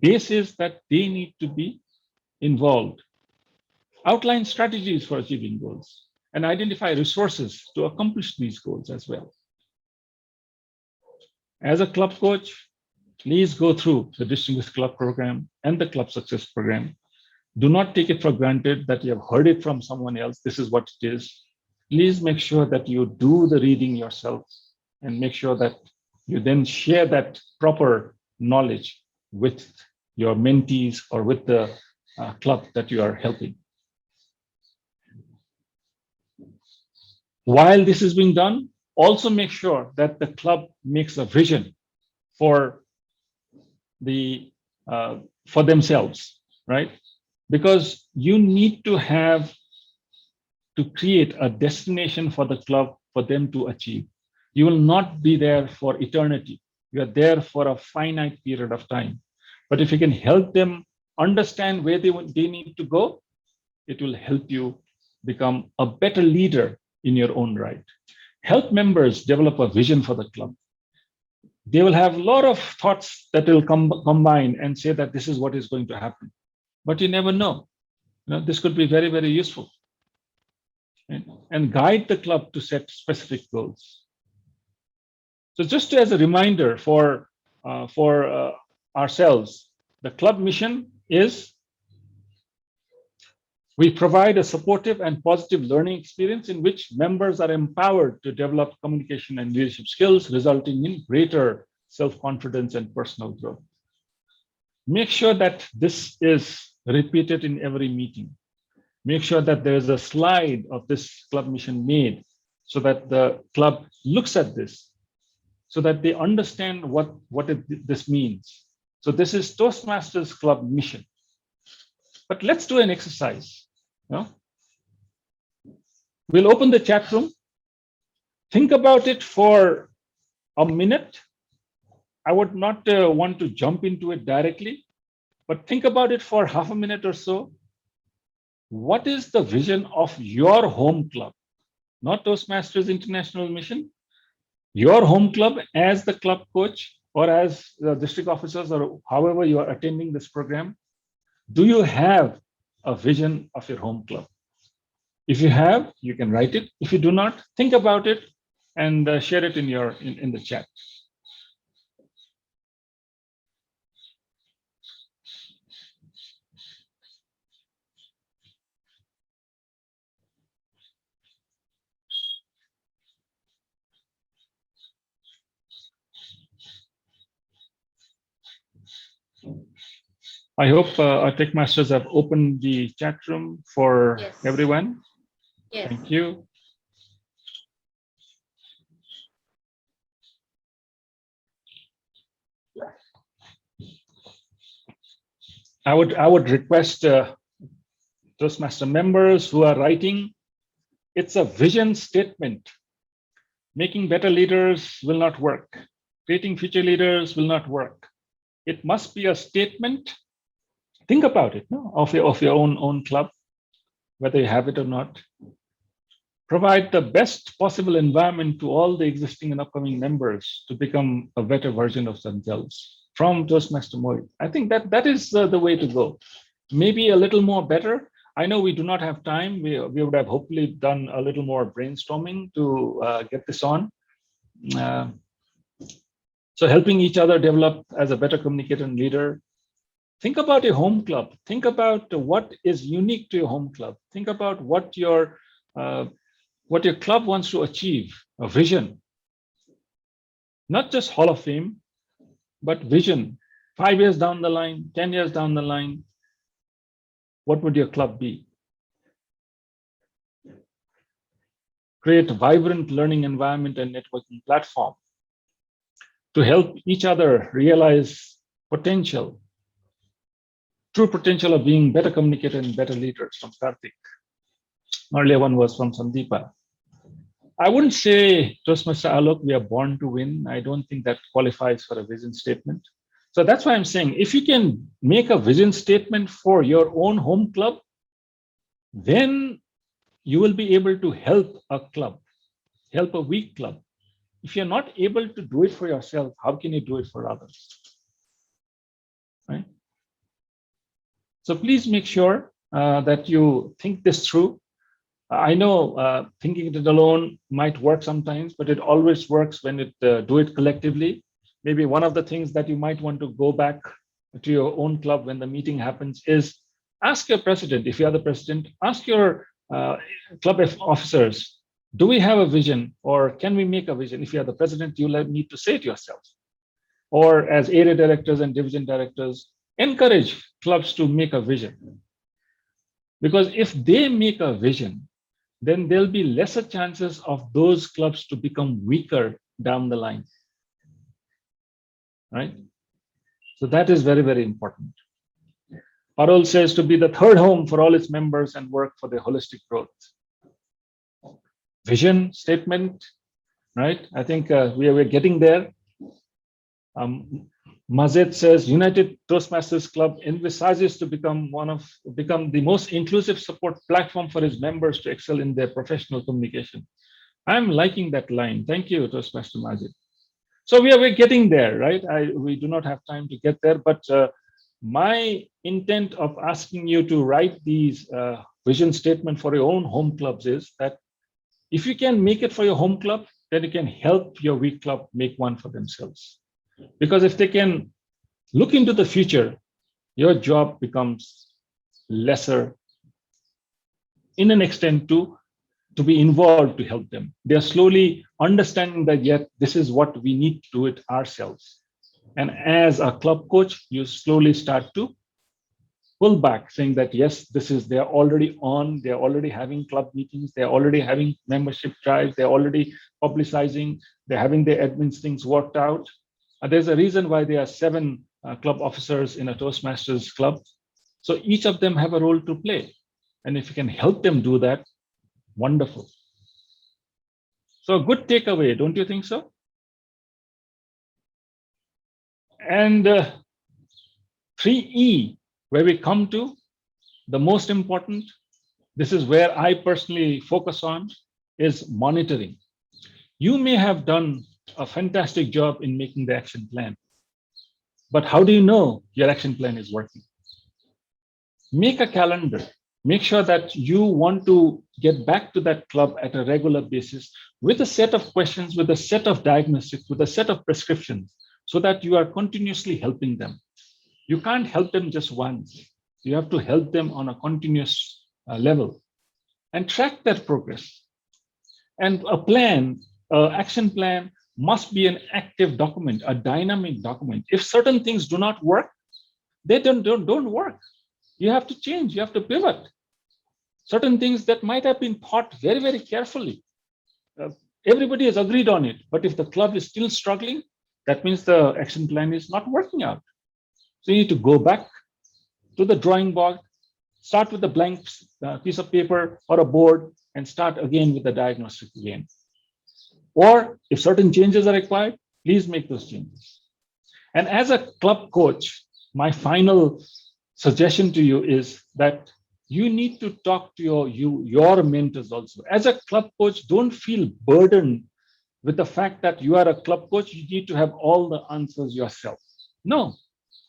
base is that they need to be involved. Outline strategies for achieving goals and identify resources to accomplish these goals as well. As a club coach, please go through the Distinguished Club Program and the Club Success Program. Do not take it for granted that you have heard it from someone else. This is what it is. Please make sure that you do the reading yourself and make sure that you then share that proper knowledge with your mentees or with the club that you are helping. While this is being done, also make sure that the club makes a vision for themselves, right? Because you need to create a destination for the club for them to achieve. You will not be there for eternity. You are there for a finite period of time. But if you can help them understand where they need to go, it will help you become a better leader in your own right. Help members develop a vision for the club. They will have a lot of thoughts that will combine and say that this is what is going to happen. But you never know. This could be very, very useful. And guide the club to set specific goals. So just as a reminder for ourselves, the club mission is we provide a supportive and positive learning experience in which members are empowered to develop communication and leadership skills, resulting in greater self-confidence and personal growth. Make sure that this is repeated in every meeting. Make sure that there is a slide of this club mission made so that the club looks at this, so that they understand what this means. So this is Toastmasters Club mission. But let's do an exercise. We'll open the chat room. Think about it for a minute. I would not want to jump into it directly, but think about it for half a minute or so. What is the vision of your home club? Not Toastmasters International Mission. Your home club as the club coach or as the district officers or however you are attending this program. Do you have a vision of your home club? If you have, you can write it. If you do not, think about it and share it in the chat. I hope our tech masters have opened the chat room for everyone. Yes. Thank you. I would request Toastmaster members who are writing, it's a vision statement. Making better leaders will not work. Creating future leaders will not work. It must be a statement. Think about it, of your own club, whether you have it or not. Provide the best possible environment to all the existing and upcoming members to become a better version of themselves. From Toastmaster Mohit, I think that is the way to go. Maybe a little more better. I know we do not have time. We would have hopefully done a little more brainstorming to get this on. So helping each other develop as a better communicator and leader. Think about your home club. Think about what is unique to your home club. Think about what your club wants to achieve, a vision. Not just Hall of Fame, but vision. 5 years down the line, 10 years down the line, what would your club be? Create a vibrant learning environment and networking platform to help each other realize potential, true potential of being better communicators and better leaders, from Karthik. Earlier one was from Sandeepa. I wouldn't say, Toastmaster Alok, we are born to win. I don't think that qualifies for a vision statement. So that's why I'm saying, if you can make a vision statement for your own home club, then you will be able to help a club, help a weak club. If you're not able to do it for yourself, how can you do it for others? Right? So please make sure that you think this through. I know thinking it alone might work sometimes, but it always works when it do it collectively. Maybe one of the things that you might want to go back to your own club when the meeting happens is ask your president, if you are the president, ask your club officers, do we have a vision or can we make a vision? If you are the president, you need to say it yourself. Or as area directors and division directors, encourage clubs to make a vision. Because if they make a vision, then there'll be lesser chances of those clubs to become weaker down the line. Right? So that is very, very important. Parole says to be the third home for all its members and work for their holistic growth. Vision statement, right? I think we're getting there. Mazet says United Toastmasters Club envisages to become the most inclusive support platform for its members to excel in their professional communication. I'm liking that line. Thank you, Toastmaster Mazet. So we're getting there, right? We do not have time to get there, but my intent of asking you to write these vision statement for your own home clubs is that if you can make it for your home club, then you can help your weak club make one for themselves. Because if they can look into the future, your job becomes lesser in an extent to be involved to help them. They're slowly understanding that, yet this is what we need to do it ourselves. And as a club coach, you slowly start to pull back, saying that, yes, they're already on, they're already having club meetings, they're already having membership drives, they're already publicizing, they're having their admin things worked out. There's a reason why there are 7 club officers in a Toastmasters club. So each of them have a role to play. And if you can help them do that, wonderful. So a good takeaway, don't you think so? And 3E, where we come to, the most important, this is where I personally focus on, is monitoring. You may have done a fantastic job in making the action plan, but how do you know your action plan is working? Make a calendar. Make sure that you want to get back to that club at a regular basis with a set of questions, with a set of diagnostics, with a set of prescriptions, so that you are continuously helping them. You can't help them just once. You have to help them on a continuous level and track that progress. And a plan, action plan, must be an active document, a dynamic document. If certain things do not work, they don't work. You have to change, you have to pivot. Certain things that might have been thought very, very carefully. Everybody has agreed on it, but if the club is still struggling, that means the action plan is not working out. So you need to go back to the drawing board, start with a blank piece of paper or a board, and start again with the diagnostic again. Or if certain changes are required, please make those changes. And as a club coach, my final suggestion to you is that you need to talk to your mentors also. As a club coach, don't feel burdened with the fact that you are a club coach, you need to have all the answers yourself. No,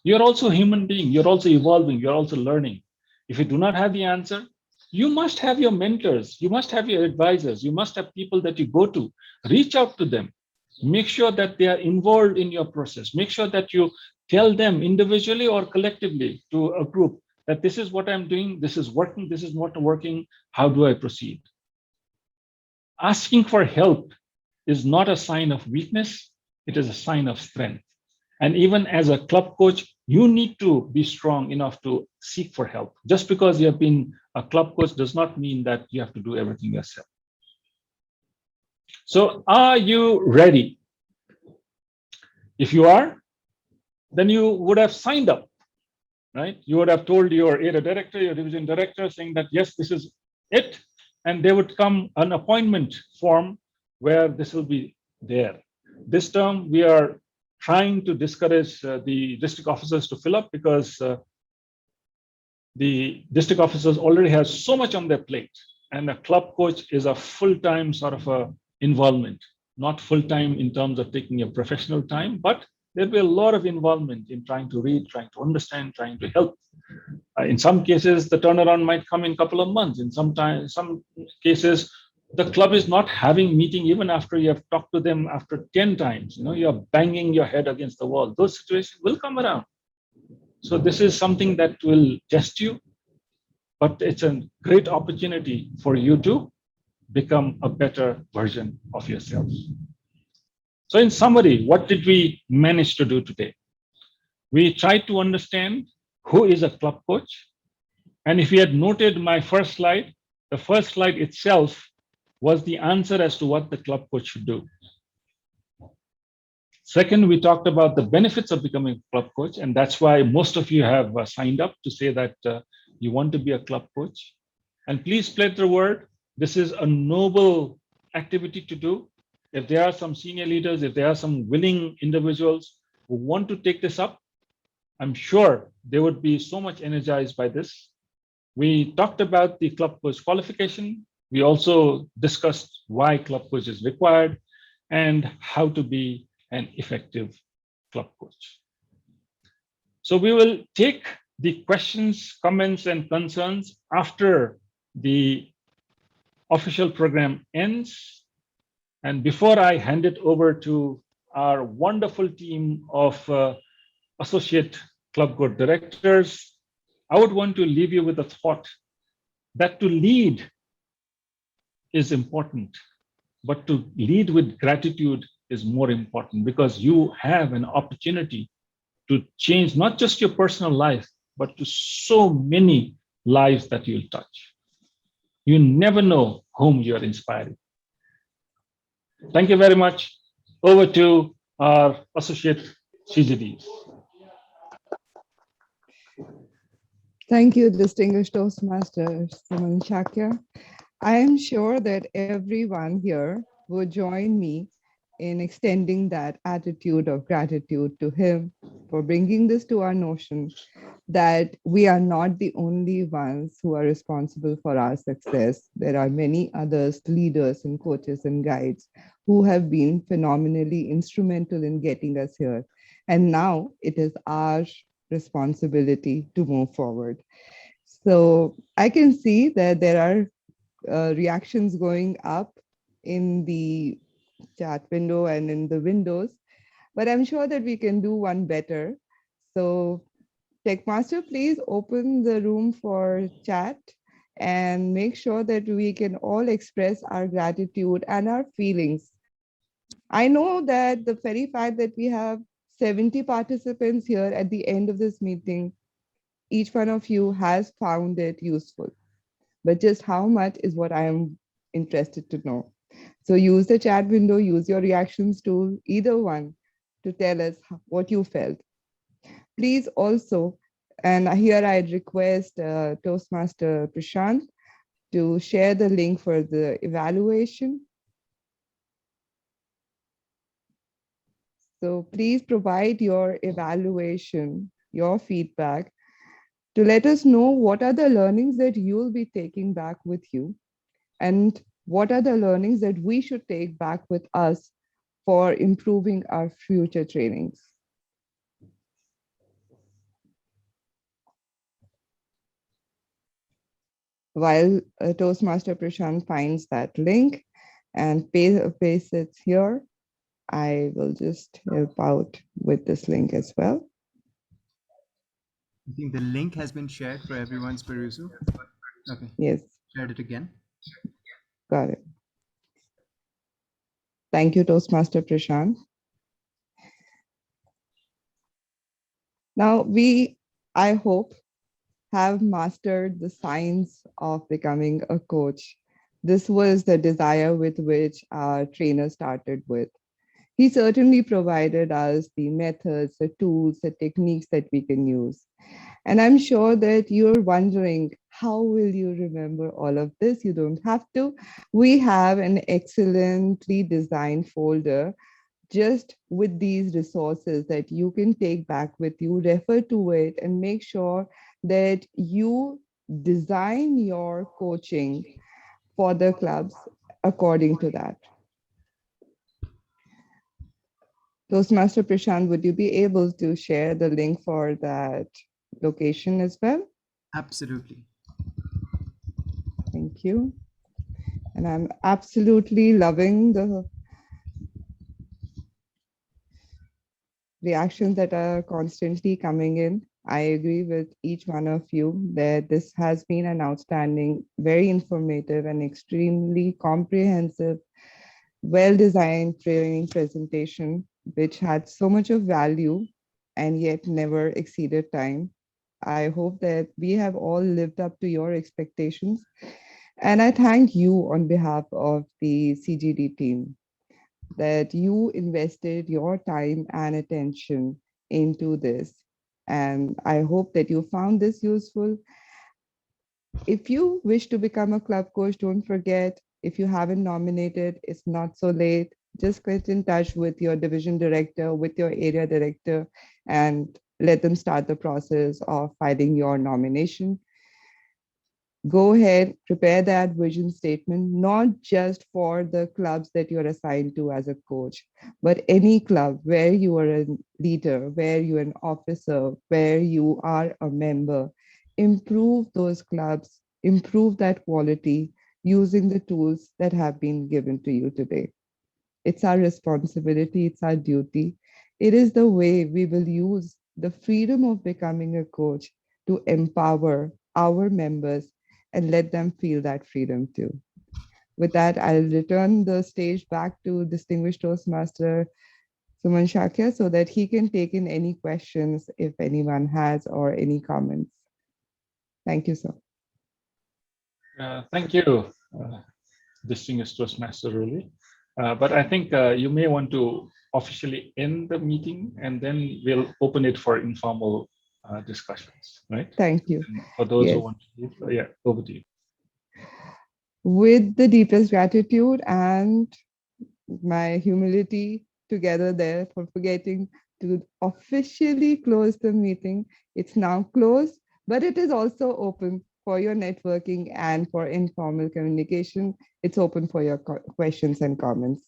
you're also a human being. You're also evolving. You're also learning. If you do not have the answer, you must have your mentors. You must have your advisors. You must have people that you go to. Reach out to them. Make sure that they are involved in your process. Make sure that you tell them individually or collectively to a group that this is what I'm doing, this is working, this is not working, how do I proceed? Asking for help is not a sign of weakness, it is a sign of strength. And even as a club coach, you need to be strong enough to seek for help. Just because you have been a club coach does not mean that you have to do everything yourself. So are you ready? If you are, then you would have signed up, right? You would have told your area director, your division director, saying that, yes, this is it. And there would come an appointment form where this will be there. This term, we are trying to discourage the district officers to fill up because the district officers already have so much on their plate, and a club coach is a full-time sort of a involvement, not full-time in terms of taking your professional time, but there'll be a lot of involvement in trying to read, trying to understand, trying to help. In some cases, the turnaround might come in a couple of months. In some cases, the club is not having meeting even after you have talked to them after 10 times. You know, you're banging your head against the wall. Those situations will come around. So this is something that will test you, but it's a great opportunity for you to become a better version of yourself. So in summary, what did we manage to do today? We tried to understand who is a club coach. And if you had noted my first slide, the first slide itself was the answer as to what the club coach should do. Second, we talked about the benefits of becoming a club coach, and that's why most of you have signed up to say that you want to be a club coach. And please spread the word. This is a noble activity to do. If there are some senior leaders, if there are some willing individuals who want to take this up, I'm sure they would be so much energized by this. We talked about the club coach qualification. We also discussed why club coach is required and how to be an effective club coach. So we will take the questions, comments, and concerns after the official program ends. And before I hand it over to our wonderful team of associate club coach directors, I would want to leave you with a thought that to lead is important, but to lead with gratitude is more important, because you have an opportunity to change not just your personal life, but to so many lives that you'll touch. You never know whom you're inspiring. Thank you very much. Over to our associate CGDs. Thank you, distinguished Toastmaster Suman Shakya. I am sure that everyone here would join me in extending that attitude of gratitude to him for bringing this to our notion that we are not the only ones who are responsible for our success. There are many others, leaders and coaches and guides, who have been phenomenally instrumental in getting us here. And now it is our responsibility to move forward. So I can see that there are reactions going up in the chat window and in the windows, but I'm sure that we can do one better. So Techmaster, please open the room for chat and make sure that we can all express our gratitude and our feelings. I know that the very fact that we have 70 participants here at the end of this meeting, each one of you has found it useful, but just how much is what I am interested to know. So use the chat window, use your reactions to either one to tell us what you felt. Please also, and here I'd request Toastmaster Prashant to share the link for the evaluation. So please provide your evaluation, your feedback, to let us know what are the learnings that you'll be taking back with you, and what are the learnings that we should take back with us for improving our future trainings. While Toastmaster Prashant finds that link and pastes it here, I will just help out with this link as well. I think the link has been shared for everyone's perusal. Okay. Yes. Shared it again. Got it. Thank you, Toastmaster Prashant. Now we, I hope, have mastered the science of becoming a coach. This was the desire with which our trainer started with. He certainly provided us the methods, the tools, the techniques that we can use. And I'm sure that you're wondering, how will you remember all of this? You don't have to. We have an excellently designed folder just with these resources that you can take back with you, refer to it, and make sure that you design your coaching for the clubs according to that. Toastmaster Prashant, would you be able to share the link for that location as well? Absolutely. Thank you. And I'm absolutely loving the reactions that are constantly coming in. I agree with each one of you that this has been an outstanding, very informative, and extremely comprehensive, well-designed training presentation, which had so much of value and yet never exceeded time. I hope that we have all lived up to your expectations. And I thank you on behalf of the CGD team that you invested your time and attention into this. And I hope that you found this useful. If you wish to become a club coach, don't forget, if you haven't nominated, it's not so late. Just get in touch with your division director, with your area director, and let them start the process of filing your nomination. Go ahead, prepare that vision statement, not just for the clubs that you're assigned to as a coach, but any club where you are a leader, where you're an officer, where you are a member. Improve those clubs, improve that quality using the tools that have been given to you today. It's our responsibility, it's our duty. It is the way we will use the freedom of becoming a coach to empower our members and let them feel that freedom too. With that, I'll return the stage back to distinguished Toastmaster Suman Shakya so that he can take in any questions if anyone has or any comments. Thank you, sir. Thank you, distinguished Toastmaster, really. But I think you may want to officially end the meeting and then we'll open it for informal discussions, right? Thank you. And for those who Yes. want to leave, yeah, over to you. With the deepest gratitude and my humility together there for forgetting to officially close the meeting. It's now closed, but it is also open for your networking and for informal communication. It's open for your questions and comments.